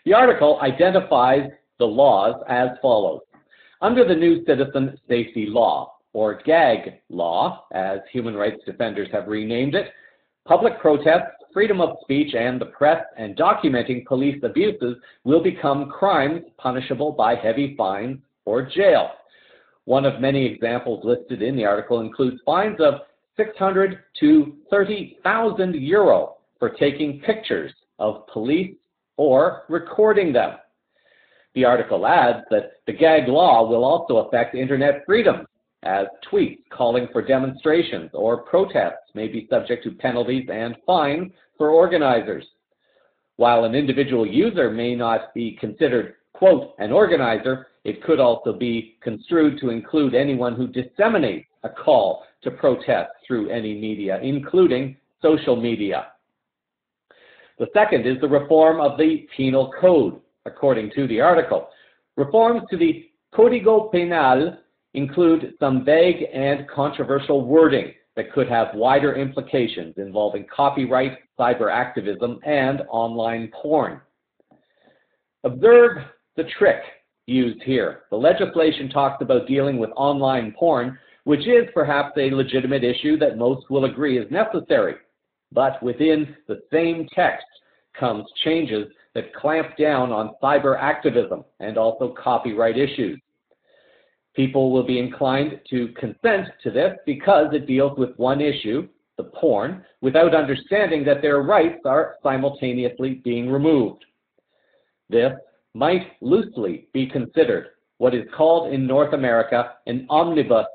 S1: The article identifies the laws as follows. Under the new Citizen Safety Law, or GAG law, as human rights defenders have renamed it, public protests, freedom of speech, and the press, and documenting police abuses will become crimes punishable by heavy fines or jail. One of many examples listed in the article includes fines of 600 to 30,000 euro for taking pictures of police or recording them. The article adds that the GAG law will also affect internet freedom, as tweets calling for demonstrations or protests may be subject to penalties and fines for organizers. While an individual user may not be considered, quote, an organizer, it could also be construed to include anyone who disseminates a call to protest through any media, including social media. The second is the reform of the Penal Code, according to the article. Reforms to the Código Penal include some vague and controversial wording that could have wider implications involving copyright, cyber activism, and online porn. Observe the trick used here. The legislation talks about dealing with online porn, which is perhaps a legitimate issue that most will agree is necessary. But within the same text comes changes that clamp down on cyber activism and also copyright issues. People will be inclined to consent to this because it deals with one issue, the porn, without understanding that their rights are simultaneously being removed. This might loosely be considered what is called in North America an omnibus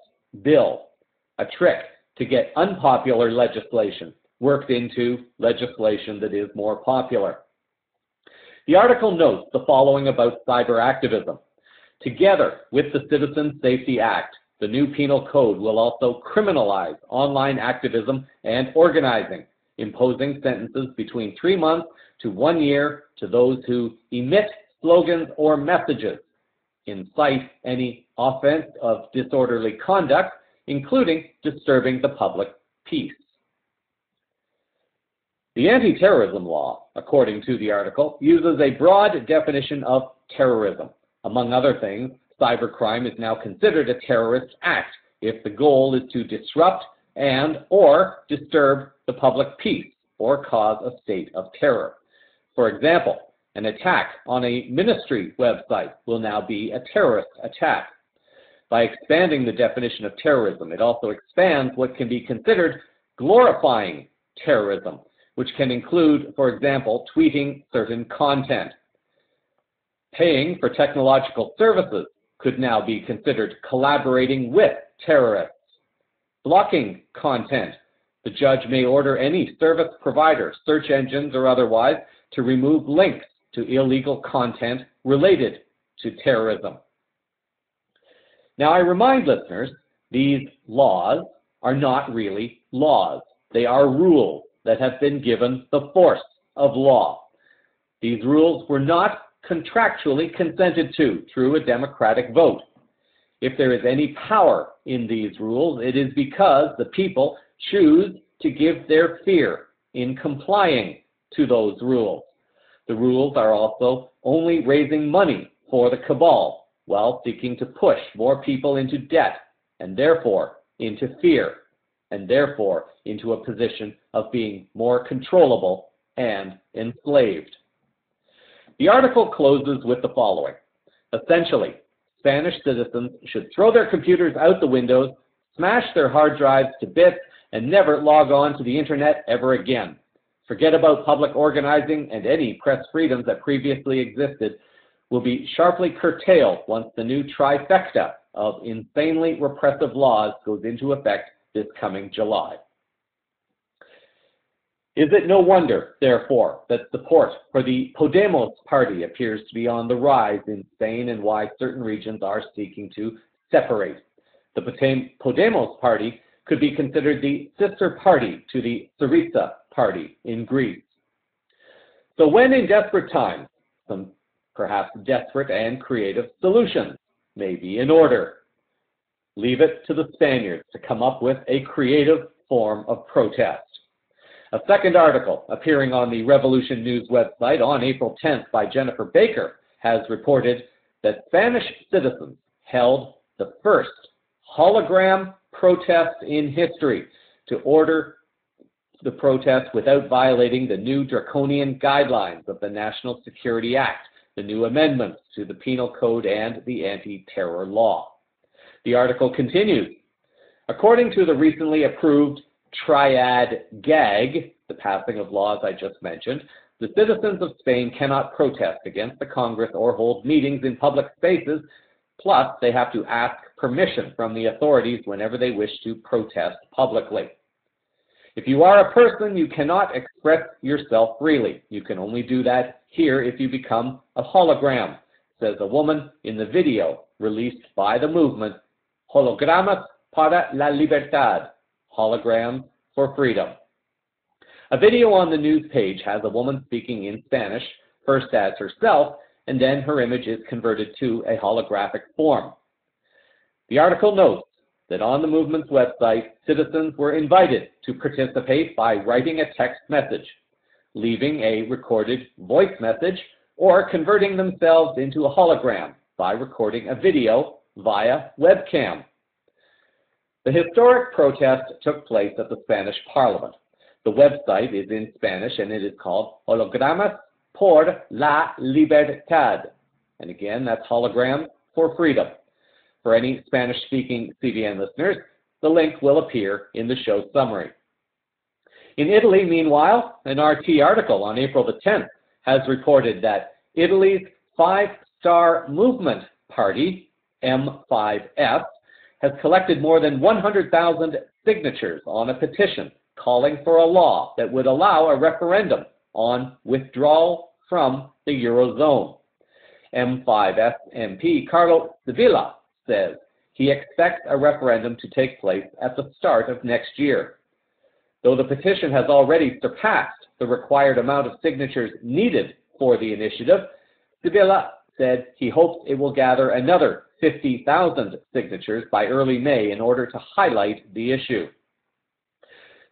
S1: bill, a trick to get unpopular legislation worked into legislation that is more popular. The article notes the following about cyber activism. Together with the Citizens Safety Act, the new penal code will also criminalize online activism and organizing, imposing sentences between 3 months to 1 year to those who emit slogans or messages, incite any offense of disorderly conduct, including disturbing the public peace. The anti-terrorism law, according to the article, uses a broad definition of terrorism. Among other things, cybercrime is now considered a terrorist act if the goal is to disrupt and/or disturb the public peace or cause a state of terror. For example, an attack on a ministry website will now be a terrorist attack. By expanding the definition of terrorism, it also expands what can be considered glorifying terrorism, which can include, for example, tweeting certain content. Paying for technological services could now be considered collaborating with terrorists. Blocking content. The judge may order any service provider, search engines or otherwise, to remove links to illegal content related to terrorism. Now, I remind listeners, these laws are not really laws. They are rules that have been given the force of law. These rules were not contractually consented to through a democratic vote. If there is any power in these rules, it is because the people choose to give their fear in complying to those rules. The rules are also only raising money for the cabal while seeking to push more people into debt and therefore into fear and therefore into a position of being more controllable and enslaved. The article closes with the following. Essentially, Spanish citizens should throw their computers out the windows, smash their hard drives to bits, and never log on to the internet ever again. Forget about public organizing, and any press freedoms that previously existed will be sharply curtailed once the new trifecta of insanely repressive laws goes into effect this coming July. Is it no wonder, therefore, that support for the Podemos party appears to be on the rise in Spain and why certain regions are seeking to separate? The Podemos party could be considered the sister party to the Syriza party in Greece. So when in desperate times, some perhaps desperate and creative solutions may be in order. Leave it to the Spaniards to come up with a creative form of protest. A second article appearing on the Revolution News website on April 10th by Jennifer Baker has reported that Spanish citizens held the first hologram protest in history to order the protest without violating the new draconian guidelines of the National Security Act, the new amendments to the Penal Code and the anti-terror law. The article continues. According to the recently approved Triad Gag, the passing of laws I just mentioned, the citizens of Spain cannot protest against the Congress or hold meetings in public spaces, plus they have to ask permission from the authorities whenever they wish to protest publicly. If you are a person, you cannot express yourself freely. You can only do that here if you become a hologram, says a woman in the video released by the movement Hologramas para la Libertad, Holograms for Freedom. A video on the news page has a woman speaking in Spanish, first as herself, and then her image is converted to a holographic form. The article notes that on the movement's website, citizens were invited to participate by writing a text message, leaving a recorded voice message, or converting themselves into a hologram by recording a video via webcam. The historic protest took place at the Spanish Parliament. The website is in Spanish and it is called Hologramas por la Libertad. And again, that's holograms for freedom. For any Spanish-speaking CVN listeners, the link will appear in the show summary. In Italy, meanwhile, an RT article on April the 10th has reported that Italy's Five-Star Movement Party, M5S, has collected more than 100,000 signatures on a petition calling for a law that would allow a referendum on withdrawal from the Eurozone. M5S MP Carlo Sevilla says he expects a referendum to take place at the start of next year. Though the petition has already surpassed the required amount of signatures needed for the initiative, Sevilla said he hopes it will gather another 50,000 signatures by early May in order to highlight the issue.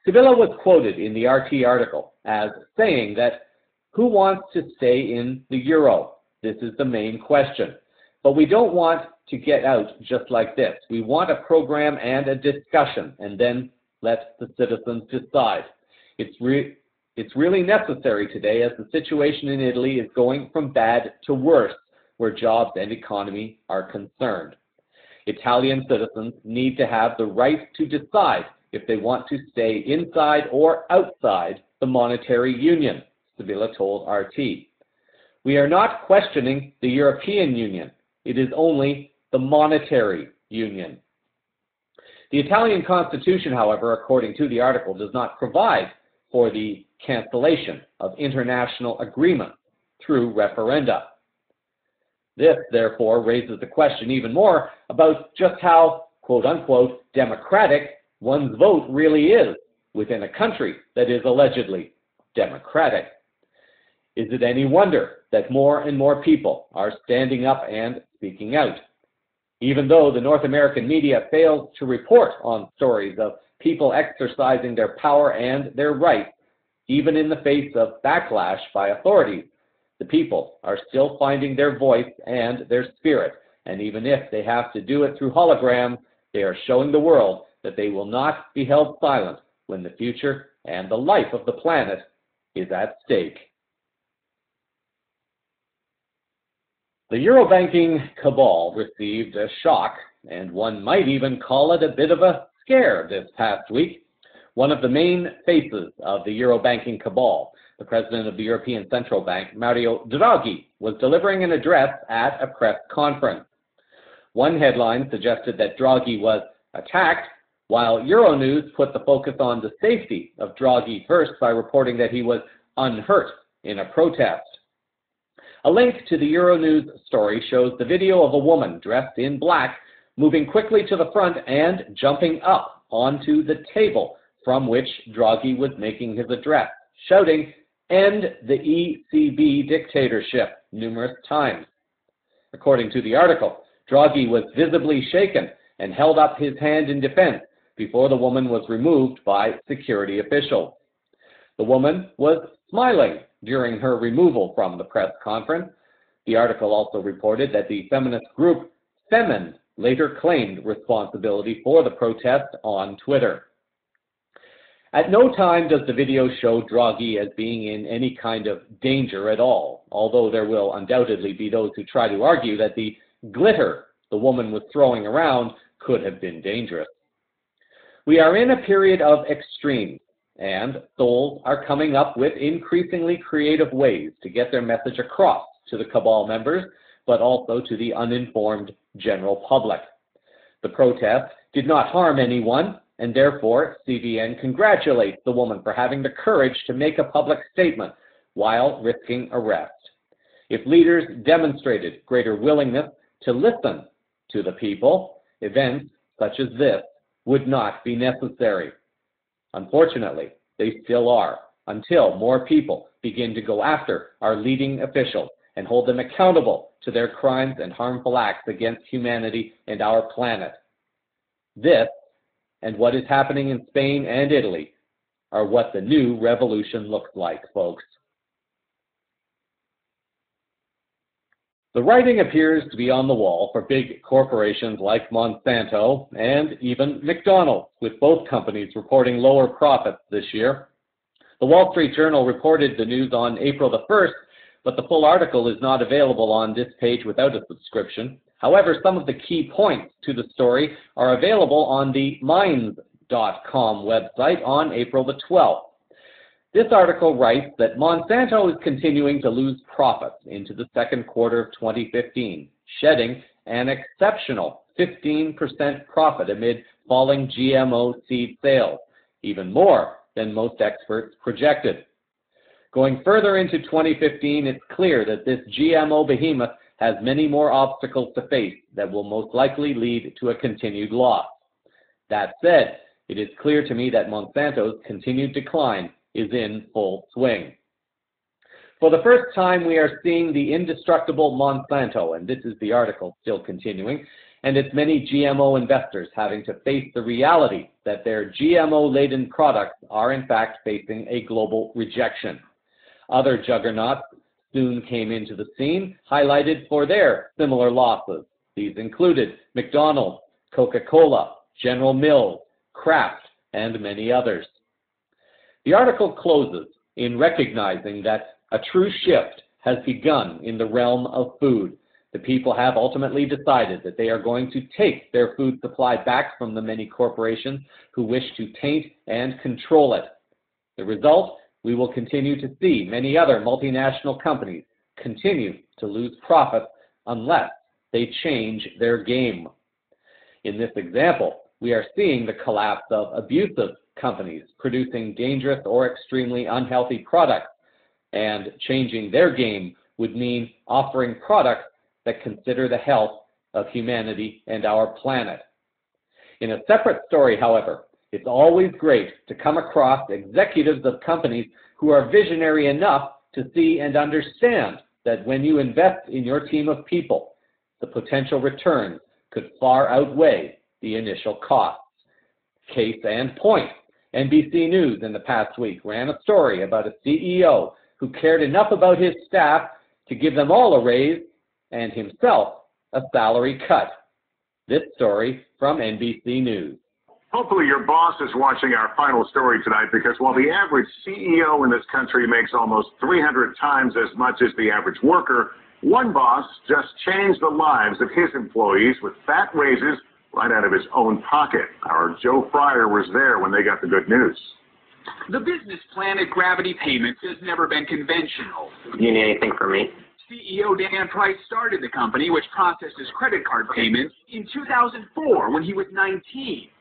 S1: Sevilla was quoted in the RT article as saying that, "Who wants to stay in the euro? This is the main question. But we don't want to get out just like this. We want a program and a discussion, and then let the citizens decide. It's really necessary today as the situation in Italy is going from bad to worse, where jobs and economy are concerned. Italian citizens need to have the right to decide if they want to stay inside or outside the monetary union," Sevilla told RT. "We are not questioning the European Union. It is only the monetary union." The Italian constitution, however, according to the article, does not provide for the cancellation of international agreements through referenda. This, therefore, raises the question even more about just how, quote-unquote, democratic one's vote really is within a country that is allegedly democratic. Is it any wonder that more and more people are standing up and speaking out? Even though the North American media fails to report on stories of people exercising their power and their rights, even in the face of backlash by authorities, the people are still finding their voice and their spirit, and even if they have to do it through holograms, they are showing the world that they will not be held silent when the future and the life of the planet is at stake. The Eurobanking cabal received a shock, and one might even call it a bit of a scare this past week. One of the main faces of the Eurobanking cabal, the president of the European Central Bank, Mario Draghi, was delivering an address at a press conference. One headline suggested that Draghi was attacked, while Euronews put the focus on the safety of Draghi first by reporting that he was unhurt in a protest. A link to the Euronews story shows the video of a woman dressed in black moving quickly to the front and jumping up onto the table from which Draghi was making his address, shouting, "End the ECB dictatorship," numerous times. According to the article, Draghi was visibly shaken and held up his hand in defense before the woman was removed by security officials. The woman was smiling during her removal from the press conference. The article also reported that the feminist group Femin later claimed responsibility for the protest on Twitter. At no time does the video show Draghi as being in any kind of danger at all, although there will undoubtedly be those who try to argue that the glitter the woman was throwing around could have been dangerous. We are in a period of extremes, and souls are coming up with increasingly creative ways to get their message across to the cabal members, but also to the uninformed general public. The protest did not harm anyone, and therefore CVN congratulates the woman for having the courage to make a public statement while risking arrest. If leaders demonstrated greater willingness to listen to the people, events such as this would not be necessary. Unfortunately, they still are, until more people begin to go after our leading officials and hold them accountable to their crimes and harmful acts against humanity and our planet. This, and what is happening in Spain and Italy, are what the new revolution looks like, folks. The writing appears to be on the wall for big corporations like Monsanto and even McDonald's, with both companies reporting lower profits this year. The Wall Street Journal reported the news on April the 1st, but the full article is not available on this page without a subscription. However, some of the key points to the story are available on the Minds.com website on April the 12th. This article writes that Monsanto is continuing to lose profits into the second quarter of 2015, shedding an exceptional 15% profit amid falling GMO seed sales, even more than most experts projected. Going further into 2015, it's clear that this GMO behemoth has many more obstacles to face that will most likely lead to a continued loss. That said, it is clear to me that Monsanto's continued decline is in full swing. For the first time, we are seeing the indestructible Monsanto, and this is the article still continuing, and its many GMO investors having to face the reality that their GMO-laden products are in fact facing a global rejection. Other juggernauts soon came into the scene, highlighted for their similar losses. These included McDonald's, Coca-Cola, General Mills, Kraft, and many others. The article closes in recognizing that a true shift has begun in the realm of food. The people have ultimately decided that they are going to take their food supply back from the many corporations who wish to taint and control it. The result, we will continue to see many other multinational companies continue to lose profits unless they change their game. In this example, we are seeing the collapse of abusive companies producing dangerous or extremely unhealthy products, and changing their game would mean offering products that consider the health of humanity and our planet. In a separate story, however, it's always great to come across executives of companies who are visionary enough to see and understand that when you invest in your team of people, the potential returns could far outweigh the initial costs. Case and point. NBC News in the past week ran a story about a CEO who cared enough about his staff to give them all a raise and himself a salary cut. This story from NBC News.
S5: Hopefully your boss is watching our final story tonight, because while the average CEO in this country makes almost 300 times as much as the average worker, one boss just changed the lives of his employees with fat raises right out of his own pocket. Our Joe Fryer was there when they got the good news.
S6: The business plan at Gravity Payments has never been conventional.
S3: Do you need anything from me?
S6: CEO Dan Price started the company, which processes credit card payments, in 2004 when he was 19.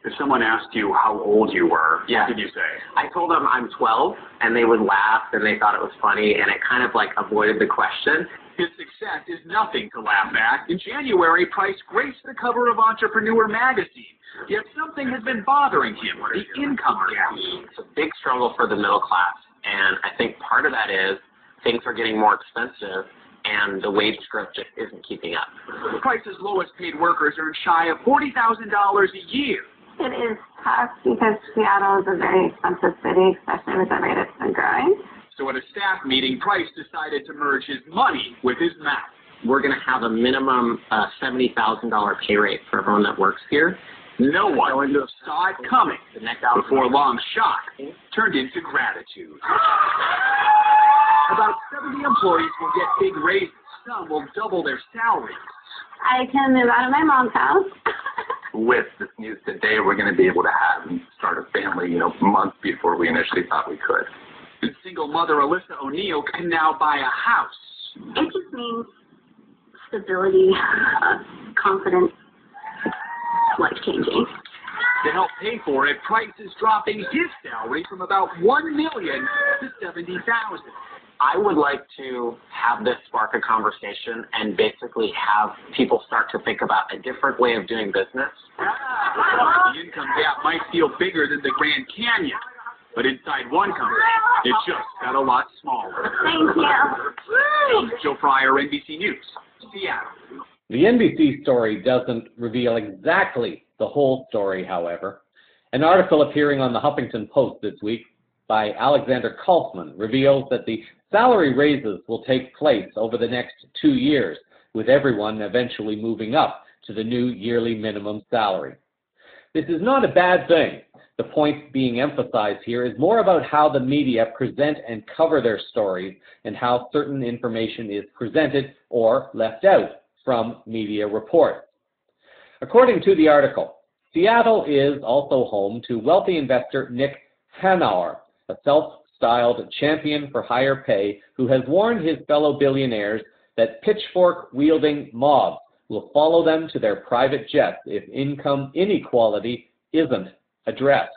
S3: If someone asked you how old you were,
S6: What did you say?
S3: I told them I'm 12, and they would laugh, and they thought it was funny, and it kind of like avoided the question.
S6: His success is nothing to laugh at. In January, Price graced the cover of Entrepreneur magazine. Yet something has been bothering him, the income gap.
S3: It's a big struggle for the middle class, and I think part of that is things are getting more expensive, and the wage growth just isn't keeping up.
S6: Price's lowest paid workers earn shy of $40,000 a year.
S7: It is tough because Seattle is a very expensive city, especially with the rate it's been growing.
S6: So at a staff meeting, Price decided to merge his money with his mouth.
S3: We're going to have a minimum $70,000 pay rate for everyone that works here.
S6: No one saw it coming before long shock turned into gratitude. About 70 employees will get big raises. Some will double their salaries.
S7: I can move out of my mom's house.
S5: With this news today, we're going to be able to have and start a family, months before we initially thought we could.
S6: And single mother Alyssa O'Neill can now buy a house.
S7: It just means stability, confidence. Life-changing.
S6: To help pay for it, Price is dropping his salary from about $1 million to $70,000.
S3: I would like to have this spark a conversation and basically have people start to think about a different way of doing business.
S6: The income gap might feel bigger than the Grand Canyon, but inside one company, it just got a lot smaller.
S7: Thank you.
S6: Joe Fryer, NBC News, Seattle.
S1: The NBC story doesn't reveal exactly the whole story, however. An article appearing on the Huffington Post this week by Alexander Kaltzman reveals that the salary raises will take place over the next 2 years, with everyone eventually moving up to the new yearly minimum salary. This is not a bad thing. The point being emphasized here is more about how the media present and cover their stories and how certain information is presented or left out from media reports. According to the article, Seattle is also home to wealthy investor Nick Hanauer, a self-styled champion for higher pay who has warned his fellow billionaires that pitchfork-wielding mobs will follow them to their private jets if income inequality isn't addressed.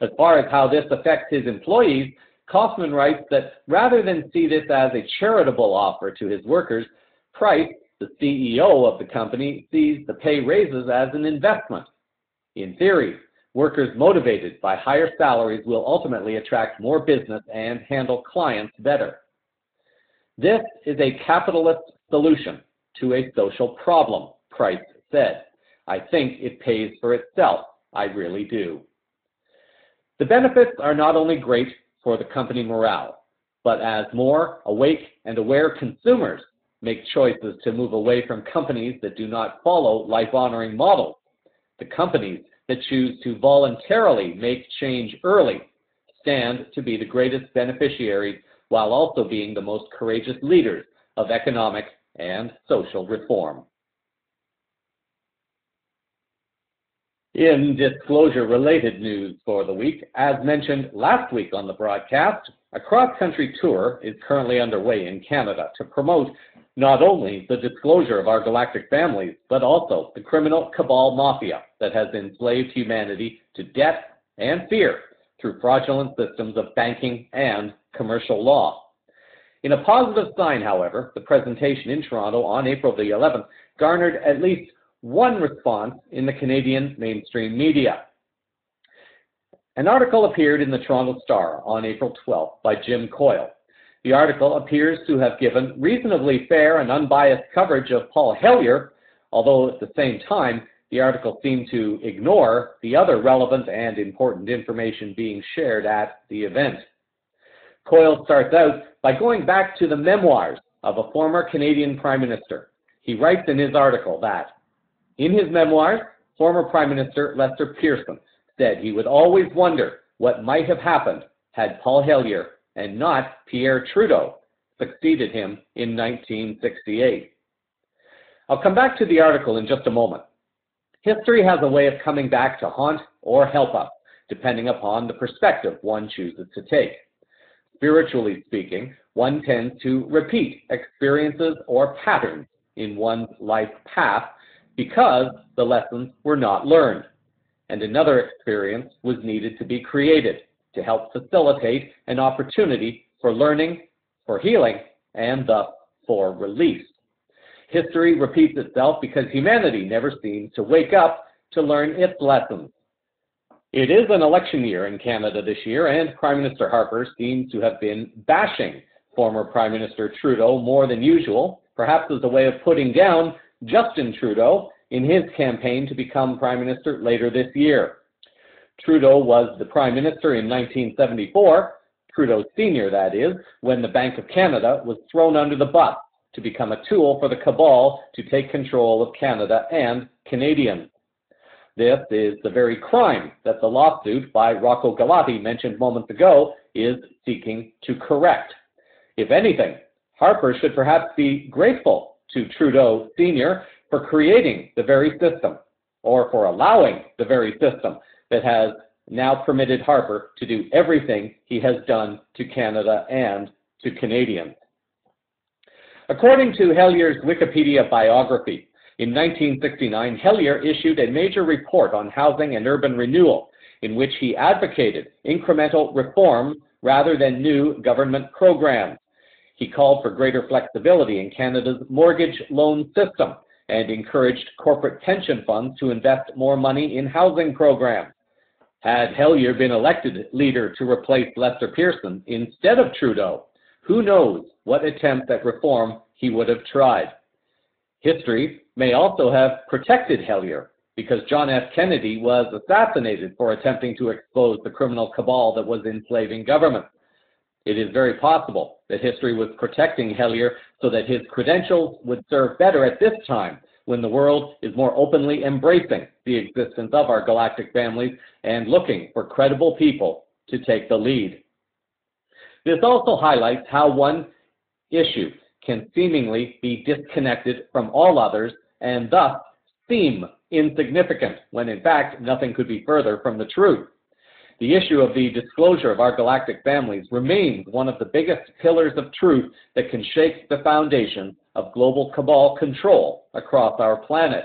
S1: As far as how this affects his employees, Kaufman writes that rather than see this as a charitable offer to his workers, Price, the CEO of the company, sees the pay raises as an investment. In theory, workers motivated by higher salaries will ultimately attract more business and handle clients better. This is a capitalist solution to a social problem, Price said. I think it pays for itself. I really do. The benefits are not only great for the company morale, but as more awake and aware consumers make choices to move away from companies that do not follow life-honoring models, the companies that choose to voluntarily make change early stand to be the greatest beneficiaries while also being the most courageous leaders of economic and social reform. In disclosure-related news for the week, as mentioned last week on the broadcast, a cross-country tour is currently underway in Canada to promote not only the disclosure of our galactic families, but also the criminal cabal mafia that has enslaved humanity to debt and fear through fraudulent systems of banking and commercial law. In a positive sign, however, the presentation in Toronto on April the 11th garnered at least one response in the Canadian mainstream media. An article appeared in the Toronto Star on April 12th by Jim Coyle. The article appears to have given reasonably fair and unbiased coverage of Paul Hellyer, although at the same time, the article seemed to ignore the other relevant and important information being shared at the event. Coyle starts out by going back to the memoirs of a former Canadian Prime Minister. He writes in his article that, in his memoirs, former Prime Minister Lester Pearson said he would always wonder what might have happened had Paul Hellyer and not Pierre Trudeau succeeded him in 1968. I'll come back to the article in just a moment. History has a way of coming back to haunt or help us, depending upon the perspective one chooses to take. Spiritually speaking, one tends to repeat experiences or patterns in one's life path because the lessons were not learned, and another experience was needed to be created to help facilitate an opportunity for learning, for healing, and thus for release. History repeats itself because humanity never seems to wake up to learn its lessons. It is an election year in Canada this year, and Prime Minister Harper seems to have been bashing former Prime Minister Trudeau more than usual, perhaps as a way of putting down Justin Trudeau in his campaign to become Prime Minister later this year. Trudeau was the Prime Minister in 1974, Trudeau Sr. that is, when the Bank of Canada was thrown under the bus to become a tool for the cabal to take control of Canada and Canadians. This is the very crime that the lawsuit by Rocco Galati mentioned moments ago is seeking to correct. If anything, Harper should perhaps be grateful to Trudeau Sr. for creating the very system, or for allowing the very system that has now permitted Harper to do everything he has done to Canada and to Canadians. According to Hellyer's Wikipedia biography, in 1969, Hellyer issued a major report on housing and urban renewal, in which he advocated incremental reforms rather than new government programs. He called for greater flexibility in Canada's mortgage loan system and encouraged corporate pension funds to invest more money in housing programs. Had Hellyer been elected leader to replace Lester Pearson instead of Trudeau, who knows what attempt at reform he would have tried. History may also have protected Hellyer, because John F. Kennedy was assassinated for attempting to expose the criminal cabal that was enslaving government. It is very possible that history was protecting Hellyer so that his credentials would serve better at this time, when the world is more openly embracing the existence of our galactic families and looking for credible people to take the lead. This also highlights how one issue can seemingly be disconnected from all others and thus seem insignificant, when in fact nothing could be further from the truth. The issue of the disclosure of our galactic families remains one of the biggest pillars of truth that can shake the foundation of global cabal control across our planet.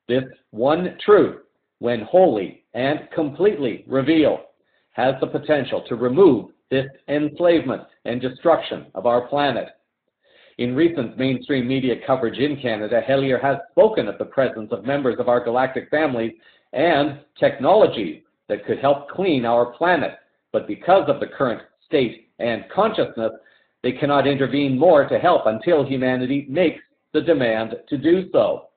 S1: This one truth, when wholly and completely revealed, has the potential to remove this enslavement and destruction of our planet. In recent mainstream media coverage in Canada, Hellyer has spoken of the presence of members of our galactic families and technologies that could help clean our planet, but because of the current state and consciousness, they cannot intervene more to help until humanity makes the demand to do so.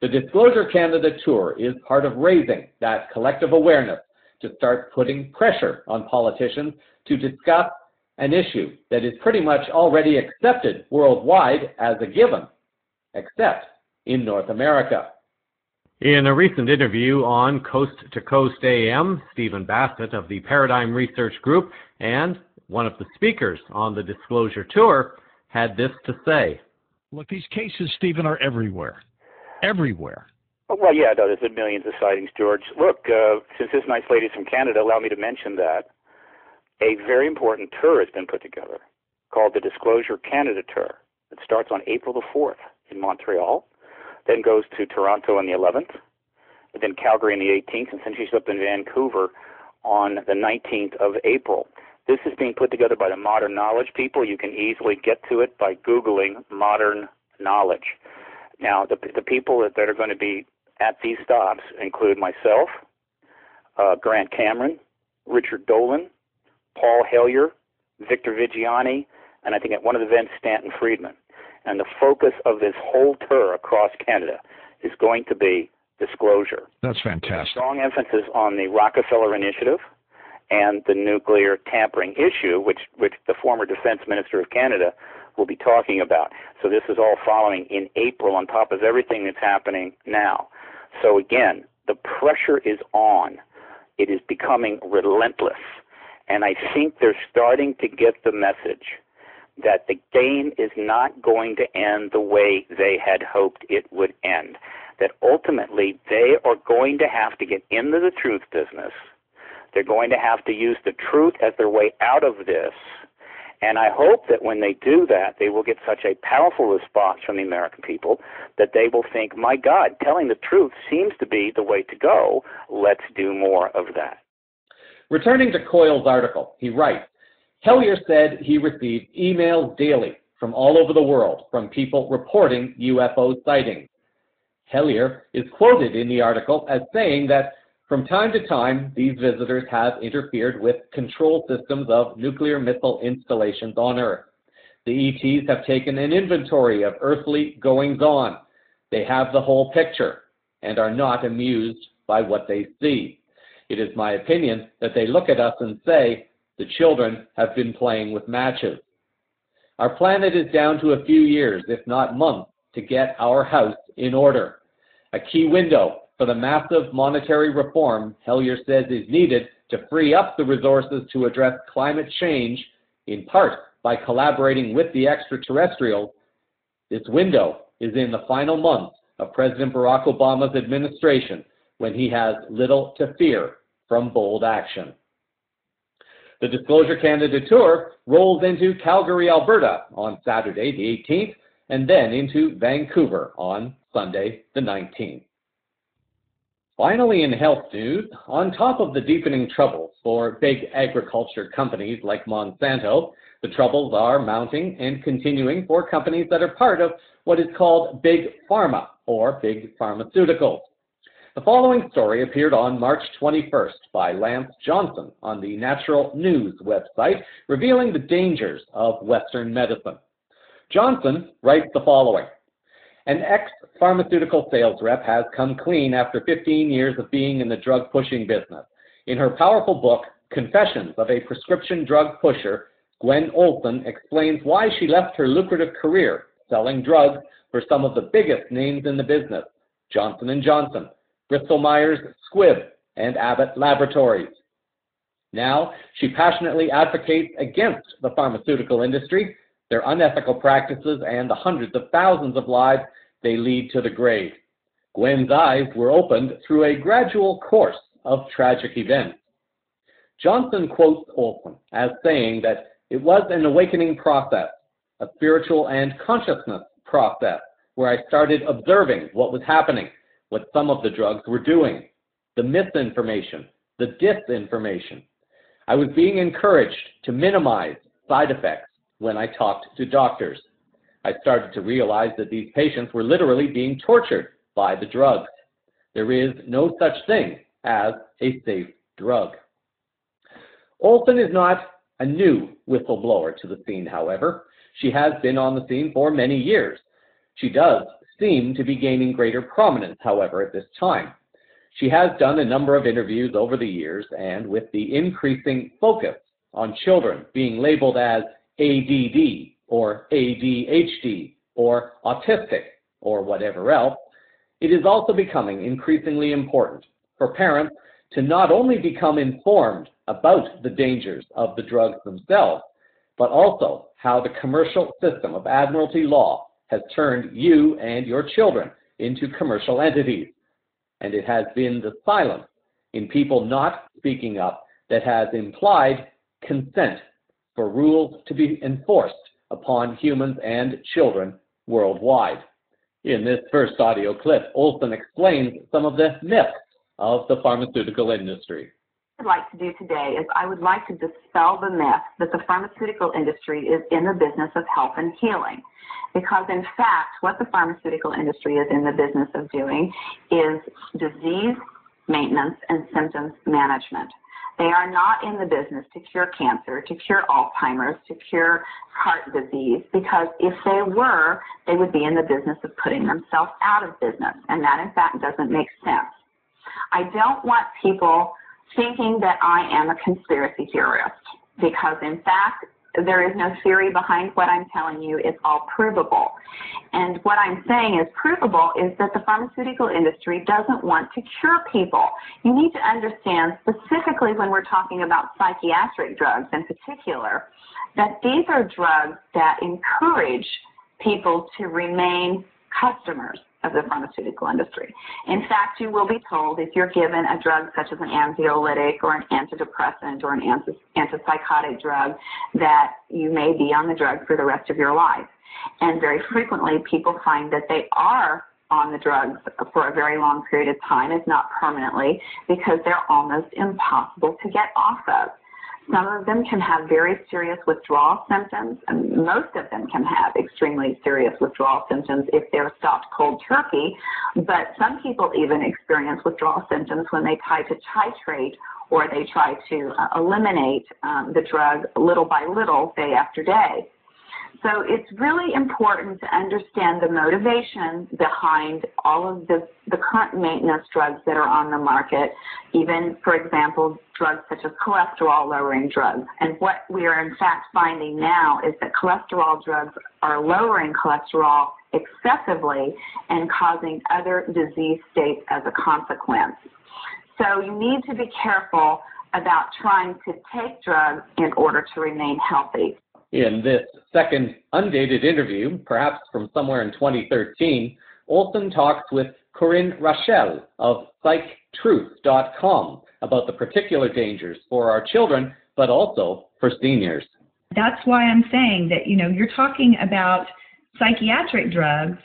S1: The Disclosure Canada tour is part of raising that collective awareness to start putting pressure on politicians to discuss an issue that is pretty much already accepted worldwide as a given, except in North America.
S8: In a recent interview on Coast to Coast AM, Stephen Bassett of the Paradigm Research Group and one of the speakers on the Disclosure Tour had this to say.
S2: Look, these cases, Stephen, are everywhere. Everywhere.
S9: Well, yeah, there's been millions of sightings, George. Look, since this nice lady's from Canada, allow me to mention that a very important tour has been put together called the Disclosure Canada Tour. It starts on April the 4th in Montreal, then goes to Toronto on the 11th, then Calgary on the 18th, and finishes up in Vancouver on the 19th of April. This is being put together by the Modern Knowledge people. You can easily get to it by Googling Modern Knowledge. Now, the people that are going to be at these stops include myself, Grant Cameron, Richard Dolan, Paul Hellyer, Victor Vigiani, and I think at one of the events, Stanton Friedman. And the focus of this whole tour across Canada is going to be disclosure.
S2: That's fantastic.
S9: Strong emphasis on the Rockefeller Initiative and the nuclear tampering issue, which the former Defense Minister of Canada will be talking about. So this is all following in April on top of everything that's happening now. So again, the pressure is on. It is becoming relentless. And I think they're starting to get the message that the game is not going to end the way they had hoped it would end, that ultimately they are going to have to get into the truth business. They're going to have to use the truth as their way out of this. And I hope that when they do that, they will get such a powerful response from the American people that they will think, my God, telling the truth seems to be the way to go. Let's do more of that.
S1: Returning to Coyle's article, he writes, Hellyer said he received emails daily from all over the world from people reporting UFO sightings. Hellyer is quoted in the article as saying that from time to time, these visitors have interfered with control systems of nuclear missile installations on Earth. The ETs have taken an inventory of earthly goings-on. They have the whole picture and are not amused by what they see. It is my opinion that they look at us and say, the children have been playing with matches. Our planet is down to a few years, if not months, to get our house in order. A key window for the massive monetary reform Hellyer says is needed to free up the resources to address climate change, in part by collaborating with the extraterrestrials. This window is in the final months of President Barack Obama's administration, when he has little to fear from bold action. The Disclosure Canada tour rolls into Calgary, Alberta on Saturday the 18th, and then into Vancouver on Sunday the 19th. Finally, in health news, on top of the deepening troubles for big agriculture companies like Monsanto, the troubles are mounting and continuing for companies that are part of what is called Big Pharma, or Big Pharmaceuticals. The following story appeared on March 21st by Lance Johnson on the Natural News website, revealing the dangers of Western medicine. Johnson writes the following. An ex-pharmaceutical sales rep has come clean after 15 years of being in the drug-pushing business. In her powerful book, Confessions of a Prescription Drug Pusher, Gwen Olson explains why she left her lucrative career selling drugs for some of the biggest names in the business, Johnson & Johnson, Bristol-Myers Squibb, and Abbott Laboratories. Now, she passionately advocates against the pharmaceutical industry, their unethical practices, and the hundreds of thousands of lives they lead to the grave. Gwen's eyes were opened through a gradual course of tragic events. Johnson quotes Olson as saying that it was an awakening process, a spiritual and consciousness process, where I started observing what was happening, what some of the drugs were doing, the misinformation, the disinformation. I was being encouraged to minimize side effects when I talked to doctors. I started to realize that these patients were literally being tortured by the drugs. There is no such thing as a safe drug. Olson is not a new whistleblower to the scene, however. She has been on the scene for many years. She does seem to be gaining greater prominence, however, at this time. She has done a number of interviews over the years, and with the increasing focus on children being labeled as ADD or ADHD or autistic or whatever else, it is also becoming increasingly important for parents to not only become informed about the dangers of the drugs themselves, but also how the commercial system of admiralty law has turned you and your children into commercial entities. And it has been the silence in people not speaking up that has implied consent for rules to be enforced upon humans and children worldwide. In this first audio clip, Olson explains some of the myths of the pharmaceutical industry.
S10: What I'd like to do today is I would like to dispel the myth that the pharmaceutical industry is in the business of health and healing. Because in fact, what the pharmaceutical industry is in the business of doing is disease maintenance and symptoms management. They are not in the business to cure cancer, to cure Alzheimer's, to cure heart disease, because if they were, they would be in the business of putting themselves out of business, and that in fact doesn't make sense. I don't want people thinking that I am a conspiracy theorist, because in fact, there is no theory behind what I'm telling you. It's all provable. And what I'm saying is provable is that the pharmaceutical industry doesn't want to cure people. You need to understand, specifically when we're talking about psychiatric drugs in particular, that these are drugs that encourage people to remain customers of the pharmaceutical industry. In fact, you will be told if you're given a drug such as an anxiolytic or an antidepressant or an antipsychotic drug that you may be on the drug for the rest of your life. And very frequently, people find that they are on the drugs for a very long period of time, if not permanently, because they're almost impossible to get off of. Some of them can have very serious withdrawal symptoms, and most of them can have extremely serious withdrawal symptoms if they're stopped cold turkey, but some people even experience withdrawal symptoms when they try to titrate or they try to eliminate the drug little by little, day after day. So it's really important to understand the motivation behind all of the current maintenance drugs that are on the market, even, for example, drugs such as cholesterol-lowering drugs. And what we are in fact finding now is that cholesterol drugs are lowering cholesterol excessively and causing other disease states as a consequence. So you need to be careful about trying to take drugs in order to remain healthy.
S1: In this second undated interview, perhaps from somewhere in 2013, Olson talks with Corinne Rachel of PsychTruth.com about the particular dangers for our children, but also for seniors.
S11: That's why I'm saying that, you're talking about psychiatric drugs.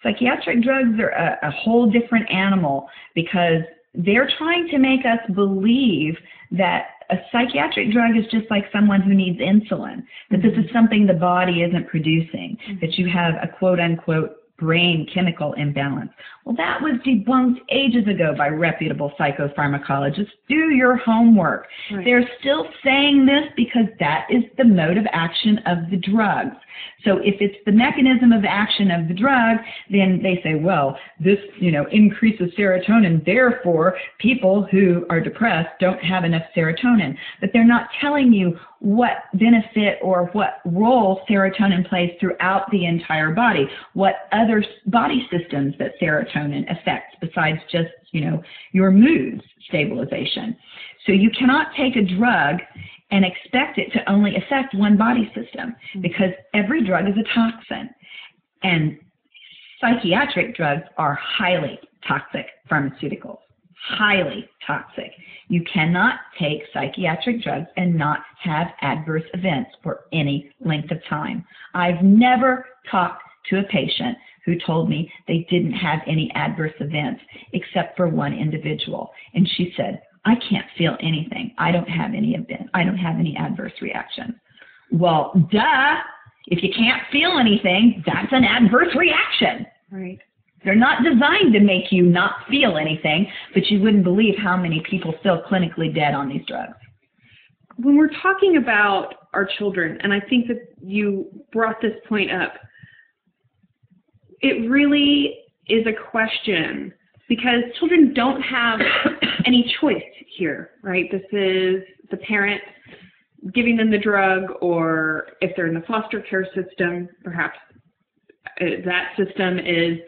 S11: Psychiatric drugs are a whole different animal because they're trying to make us believe that a psychiatric drug is just like someone who needs insulin, that this is something the body isn't producing, that you have a quote-unquote brain chemical imbalance. Well, that was debunked ages ago by reputable psychopharmacologists. Do your homework. Right. They're still saying this because that is the mode of action of the drugs. So if it's the mechanism of action of the drug, then they say, well, this, increases serotonin, therefore people who are depressed don't have enough serotonin. But they're not telling you what benefit or what role serotonin plays throughout the entire body, what other body systems that serotonin affects besides just, your mood stabilization. So you cannot take a drug and expect it to only affect one body system, because every drug is a toxin. And psychiatric drugs are highly toxic pharmaceuticals, highly toxic. You cannot take psychiatric drugs and not have adverse events for any length of time. I've never talked to a patient who told me they didn't have any adverse events except for one individual. And she said, I can't feel anything. I don't have any event. I don't have any adverse reactions. Well, duh. If you can't feel anything, that's an adverse reaction.
S12: Right.
S11: They're not designed to make you not feel anything, but you wouldn't believe how many people still clinically dead on these drugs.
S12: When we're talking about our children, and I think that you brought this point up, it really is a question, because children don't have any choice here, right? This is the parent giving them the drug, or if they're in the foster care system, perhaps that system is...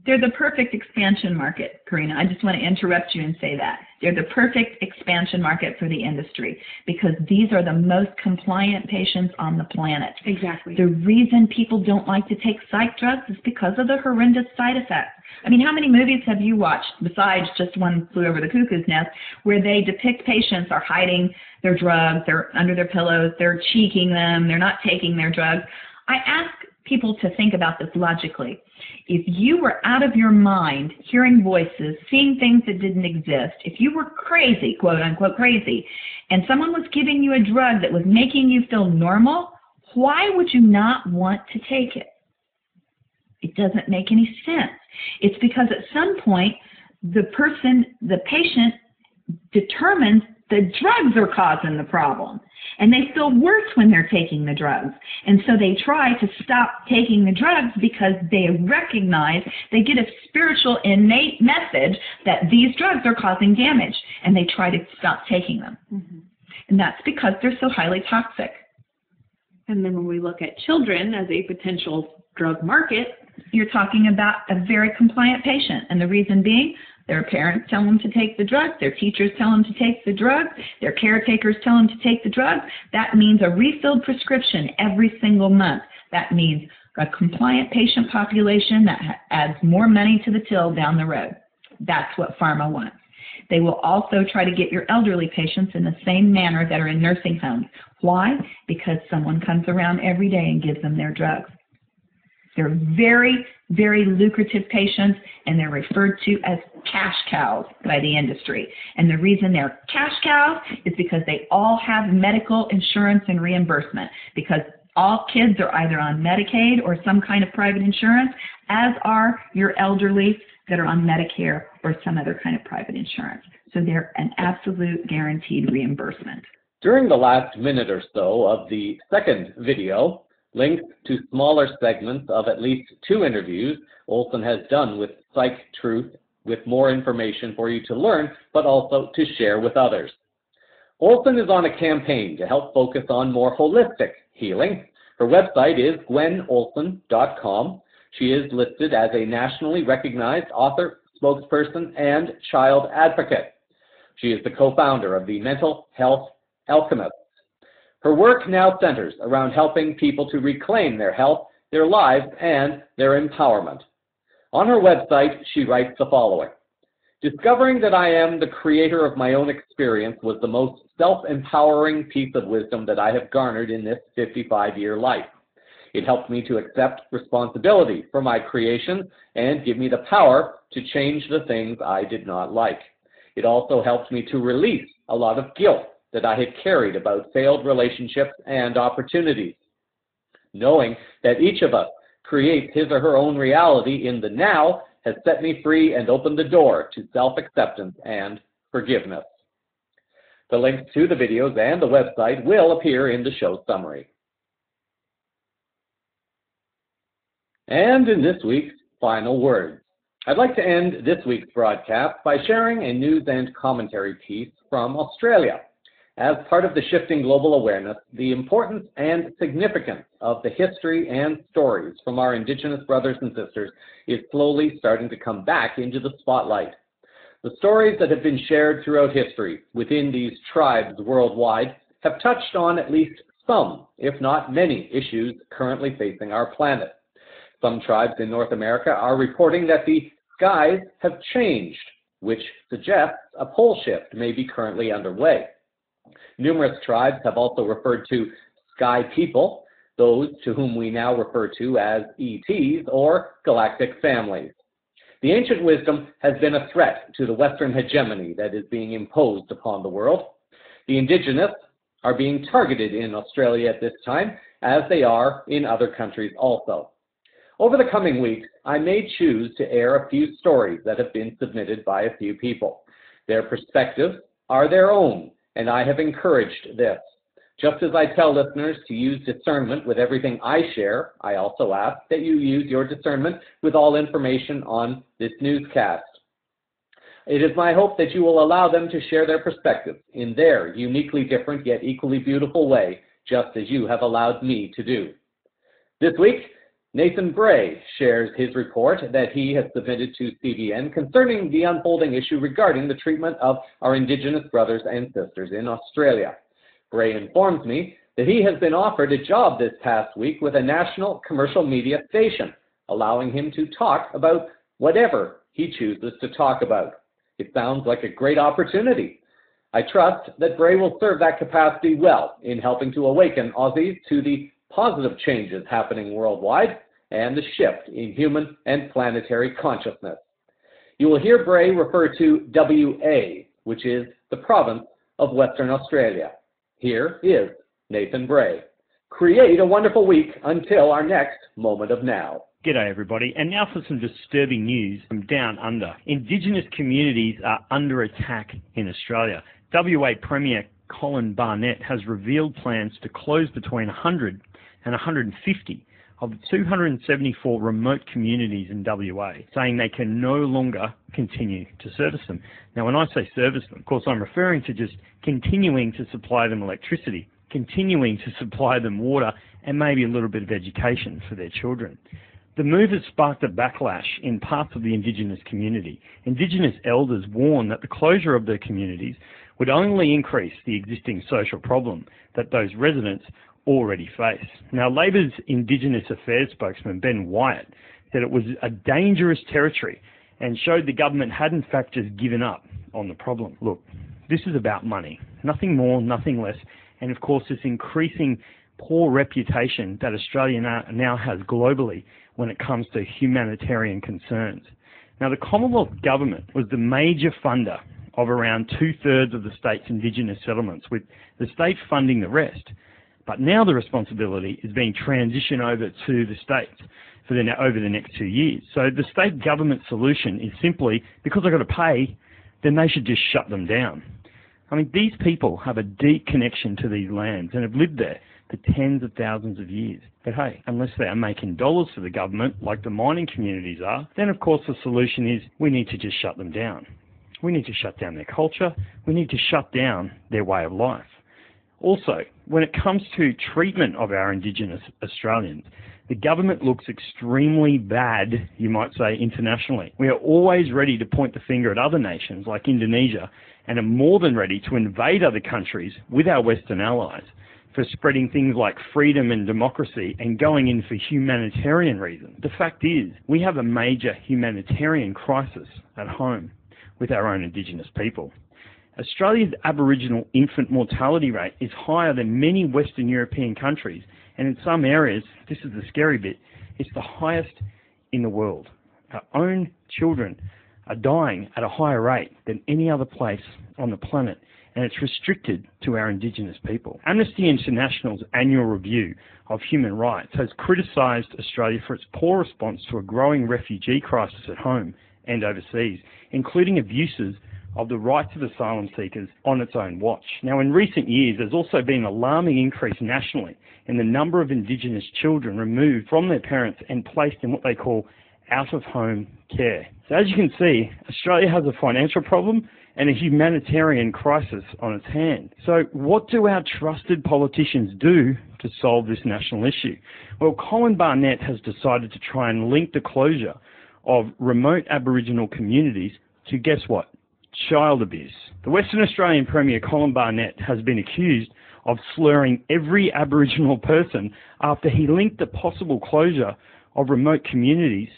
S11: They're the perfect expansion market, Karina. I just want to interrupt you and say that. They're the perfect expansion market for the industry, because these are the most compliant patients on the planet.
S12: Exactly.
S11: The reason people don't like to take psych drugs is because of the horrendous side effects. I mean, how many movies have you watched, besides just One Flew Over the Cuckoo's Nest, where they depict patients are hiding their drugs, they're under their pillows, they're cheeking them, they're not taking their drugs? I ask people to think about this logically. If you were out of your mind, hearing voices, seeing things that didn't exist, if you were crazy, quote unquote crazy, and someone was giving you a drug that was making you feel normal, why would you not want to take it? It doesn't make any sense. It's because at some point, the patient determines the drugs are causing the problem. And they feel worse when they're taking the drugs. And so they try to stop taking the drugs because they recognize, they get a spiritual innate message that these drugs are causing damage, and they try to stop taking them.
S12: Mm-hmm.
S11: And that's because they're so highly toxic.
S12: And then when we look at children as a potential drug market,
S11: you're talking about a very compliant patient. And the reason being, their parents tell them to take the drug, their teachers tell them to take the drug, their caretakers tell them to take the drug. That means a refilled prescription every single month. That means a compliant patient population that adds more money to the till down the road. That's what pharma wants. They will also try to get your elderly patients in the same manner that are in nursing homes. Why? Because someone comes around every day and gives them their drugs. They're very, very lucrative patients, and they're referred to as cash cows by the industry. And the reason they're cash cows is because they all have medical insurance and reimbursement, because all kids are either on Medicaid or some kind of private insurance, as are your elderly that are on Medicare or some other kind of private insurance. So they're an absolute guaranteed reimbursement.
S1: During the last minute or so of the second video, links to smaller segments of at least 2 interviews Olson has done with Psych Truth, with more information for you to learn, but also to share with others. Olson is on a campaign to help focus on more holistic healing. Her website is gwenolson.com. She is listed as a nationally recognized author, spokesperson, and child advocate. She is the co-founder of the Mental Health Alchemist. Her work now centers around helping people to reclaim their health, their lives, and their empowerment. On her website, she writes the following: "Discovering that I am the creator of my own experience was the most self-empowering piece of wisdom that I have garnered in this 55-year life. It helped me to accept responsibility for my creations and give me the power to change the things I did not like. It also helped me to release a lot of guilt that I had carried about failed relationships and opportunities. Knowing that each of us creates his or her own reality in the now has set me free and opened the door to self-acceptance and forgiveness." The links to the videos and the website will appear in the show summary. And in this week's final words, I'd like to end this week's broadcast by sharing a news and commentary piece from Australia. As part of the shifting global awareness, the importance and significance of the history and stories from our Indigenous brothers and sisters is slowly starting to come back into the spotlight. The stories that have been shared throughout history within these tribes worldwide have touched on at least some, if not many, issues currently facing our planet. Some tribes in North America are reporting that the skies have changed, which suggests a pole shift may be currently underway. Numerous tribes have also referred to sky people, those to whom we now refer to as ETs or galactic families. The ancient wisdom has been a threat to the Western hegemony that is being imposed upon the world. The Indigenous are being targeted in Australia at this time, as they are in other countries also. Over the coming weeks, I may choose to air a few stories that have been submitted by a few people. Their perspectives are their own, and I have encouraged this. Just as I tell listeners to use discernment with everything I share, I also ask that you use your discernment with all information on this newscast. It is my hope that you will allow them to share their perspectives in their uniquely different yet equally beautiful way, just as you have allowed me to do. This week, Nathan Bray shares his report that he has submitted to CVN concerning the unfolding issue regarding the treatment of our Indigenous brothers and sisters in Australia. Bray informs me that he has been offered a job this past week with a national commercial media station, allowing him to talk about whatever he chooses to talk about. It sounds like a great opportunity. I trust that Bray will serve that capacity well in helping to awaken Aussies to the positive changes happening worldwide and the shift in human and planetary consciousness. You will hear Bray refer to WA, which is the province of Western Australia. Here is Nathan Bray. Create a wonderful week until our next Moment of Now.
S13: G'day everybody, and now for some disturbing news from down under. Indigenous communities are under attack in Australia. WA Premier Colin Barnett has revealed plans to close between 100 and 150 of the 274 remote communities in WA, saying they can no longer continue to service them. Now, when I say service them, of course, I'm referring to just continuing to supply them electricity, continuing to supply them water, and maybe a little bit of education for their children. The move has sparked a backlash in parts of the Indigenous community. Indigenous elders warn that the closure of their communities would only increase the existing social problem that those residents already face. Now, Labor's Indigenous Affairs spokesman, Ben Wyatt, said it was a dangerous territory and showed the government had in fact just given up on the problem. Look, this is about money, nothing more, nothing less, and of course this increasing poor reputation that Australia now has globally when it comes to humanitarian concerns. Now, the Commonwealth Government was the major funder of around 2/3 of the state's Indigenous settlements, with the state funding the rest. But now the responsibility is being transitioned over to the states over the next 2 years. So the state government solution is simply, because they've got to pay, then they should just shut them down. I mean, these people have a deep connection to these lands and have lived there for tens of thousands of years. But hey, unless they are making dollars for the government, like the mining communities are, then of course the solution is we need to just shut them down. We need to shut down their culture. We need to shut down their way of life. Also, when it comes to treatment of our Indigenous Australians, the government looks extremely bad, you might say, internationally. We are always ready to point the finger at other nations like Indonesia and are more than ready to invade other countries with our Western allies for spreading things like freedom and democracy and going in for humanitarian reasons. The fact is, we have a major humanitarian crisis at home with our own Indigenous people. Australia's Aboriginal infant mortality rate is higher than many Western European countries, and in some areas, this is the scary bit, it's the highest in the world. Our own children are dying at a higher rate than any other place on the planet, and it's restricted to our Indigenous people. Amnesty International's annual review of human rights has criticised Australia for its poor response to a growing refugee crisis at home and overseas, including abuses of the rights of asylum seekers on its own watch. Now, in recent years, there's also been an alarming increase nationally in the number of Indigenous children removed from their parents and placed in what they call out-of-home care. So as you can see, Australia has a financial problem and a humanitarian crisis on its hands. So what do our trusted politicians do to solve this national issue? Well, Colin Barnett has decided to try and link the closure of remote Aboriginal communities to, guess what? Child abuse. The Western Australian Premier Colin Barnett has been accused of slurring every Aboriginal person after he linked the possible closure of remote communities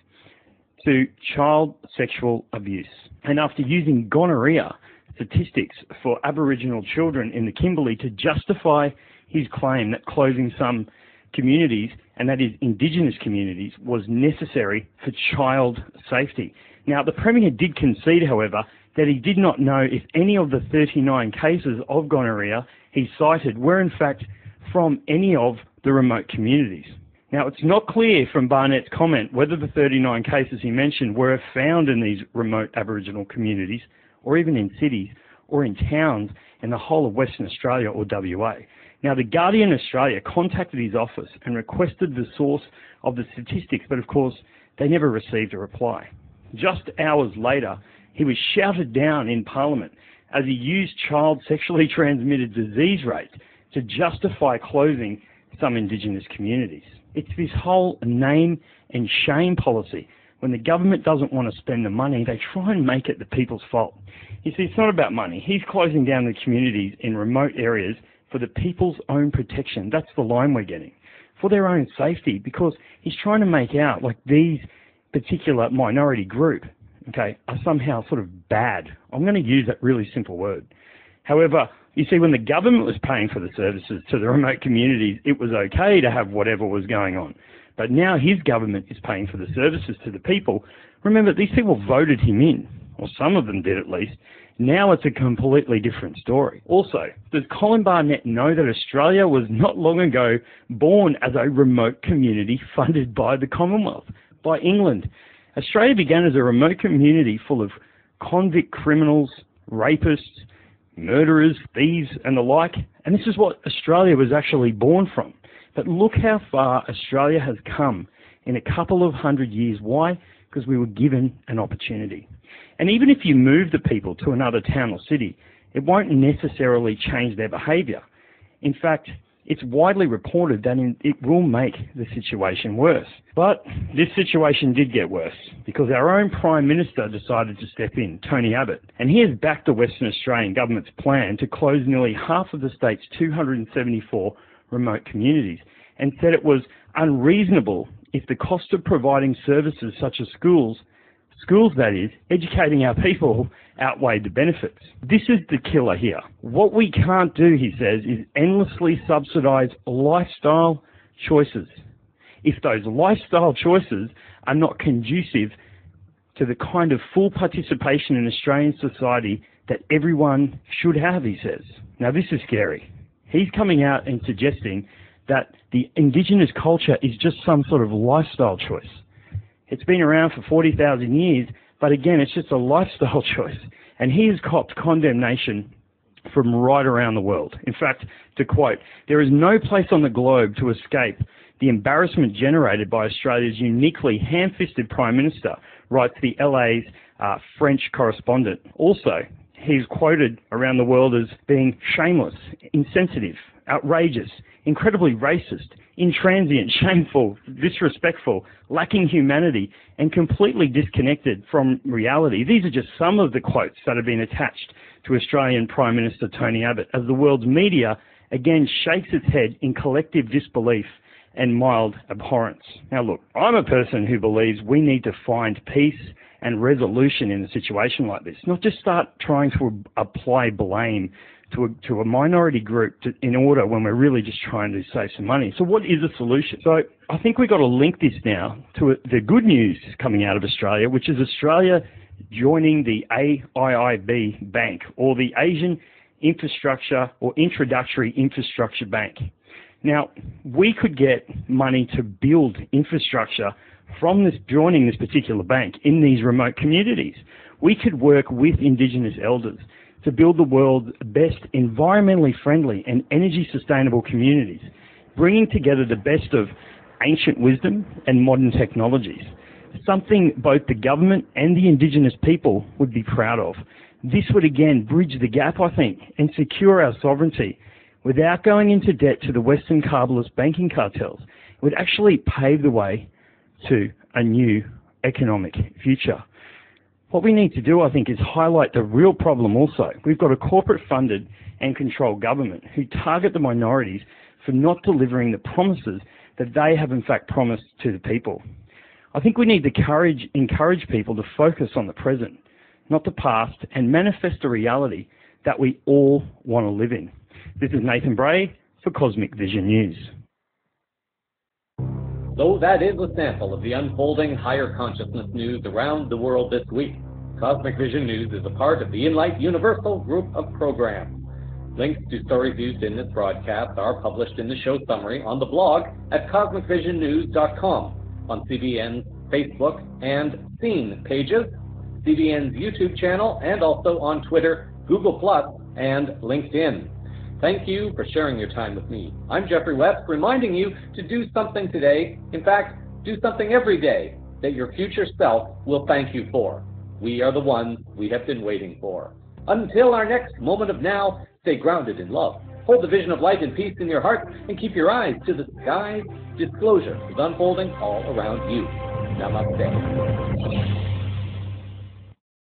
S13: to child sexual abuse. And after using gonorrhea statistics for Aboriginal children in the Kimberley to justify his claim that closing some communities, and that is Indigenous communities, was necessary for child safety. Now, the Premier did concede, however, that he did not know if any of the 39 cases of gonorrhea he cited were in fact from any of the remote communities. Now, it's not clear from Barnett's comment whether the 39 cases he mentioned were found in these remote Aboriginal communities, or even in cities, or in towns in the whole of Western Australia or WA. Now, the Guardian Australia contacted his office and requested the source of the statistics, but of course, they never received a reply. Just hours later, he was shouted down in Parliament as he used child sexually transmitted disease rates to justify closing some Indigenous communities. It's this whole name and shame policy. When the government doesn't want to spend the money, they try and make it the people's fault. You see, it's not about money. He's closing down the communities in remote areas for the people's own protection. That's the line we're getting. For their own safety, because he's trying to make out like these particular minority group, okay, are somehow sort of bad. I'm going to use that really simple word. However, you see, when the government was paying for the services to the remote communities, it was okay to have whatever was going on. But now his government is paying for the services to the people. Remember, these people voted him in, or some of them did at least. Now it's a completely different story. Also, does Colin Barnett know that Australia was not long ago born as a remote community funded by the Commonwealth, by England? Australia began as a remote community full of convict criminals, rapists, murderers, thieves, and the like. And this is what Australia was actually born from. But look how far Australia has come in a couple of 100 years. Why? Because we were given an opportunity. And even if you move the people to another town or city, it won't necessarily change their behaviour. In fact, it's widely reported that it will make the situation worse. But this situation did get worse because our own Prime Minister decided to step in, Tony Abbott, and he has backed the Western Australian government's plan to close nearly half of the state's 274 remote communities, and said it was unreasonable if the cost of providing services such as schools that is, educating our people, outweighed the benefits. This is the killer here. What we can't do, he says, is endlessly subsidise lifestyle choices if those lifestyle choices are not conducive to the kind of full participation in Australian society that everyone should have, he says. Now, this is scary. He's coming out and suggesting that the Indigenous culture is just some sort of lifestyle choice. It's been around for 40,000 years, but again, it's just a lifestyle choice. And he has copped condemnation from right around the world. In fact, to quote, "There is no place on the globe to escape the embarrassment generated by Australia's uniquely ham-fisted Prime Minister," writes the LA's French correspondent. Also, he's quoted around the world as being shameless, insensitive, outrageous, incredibly racist, intransient, shameful, disrespectful, lacking humanity, and completely disconnected from reality. These are just some of the quotes that have been attached to Australian Prime Minister Tony Abbott as the world's media again shakes its head in collective disbelief and mild abhorrence. Now look, I'm a person who believes we need to find peace and resolution in a situation like this, not just start trying to apply blame to a minority group in order when we're really just trying to save some money. So what is the solution? So I think we've got to link this now to the good news coming out of Australia, which is Australia joining the AIIB Bank, or the Asian Infrastructure or Introductory Infrastructure Bank. Now, we could get money to build infrastructure from joining this particular bank in these remote communities. we could work with Indigenous elders to build the world's best environmentally friendly and energy sustainable communities, bringing together the best of ancient wisdom and modern technologies, something both the government and the Indigenous people would be proud of. This would again bridge the gap, I think, and secure our sovereignty without going into debt to the Western capitalist banking cartels. It would actually pave the way to a new economic future. What we need to do, I think, is highlight the real problem also. We've got a corporate-funded and controlled government who target the minorities for not delivering the promises that they have in fact promised to the people. I think we need to encourage people to focus on the present, not the past, and manifest a reality that we all want to live in. This is Nathan Bray for Cosmic Vision News.
S8: So that is a sample of the unfolding higher consciousness news around the world this week. Cosmic Vision News is a part of the Inlight Universal group of programs. Links to stories used in this broadcast are published in the show summary on the blog at cosmicvisionnews.com, on CVN's Facebook and Scene pages, CVN's YouTube channel, and also on Twitter, Google+, and LinkedIn. Thank you for sharing your time with me. I'm Jeffrey West, reminding you to do something today, in fact, do something every day, that your future self will thank you for. We are the ones we have been waiting for. Until our next moment of now, stay grounded in love. Hold the vision of light and peace in your heart, and keep your eyes to the skies. Disclosure is unfolding all around you. Namaste.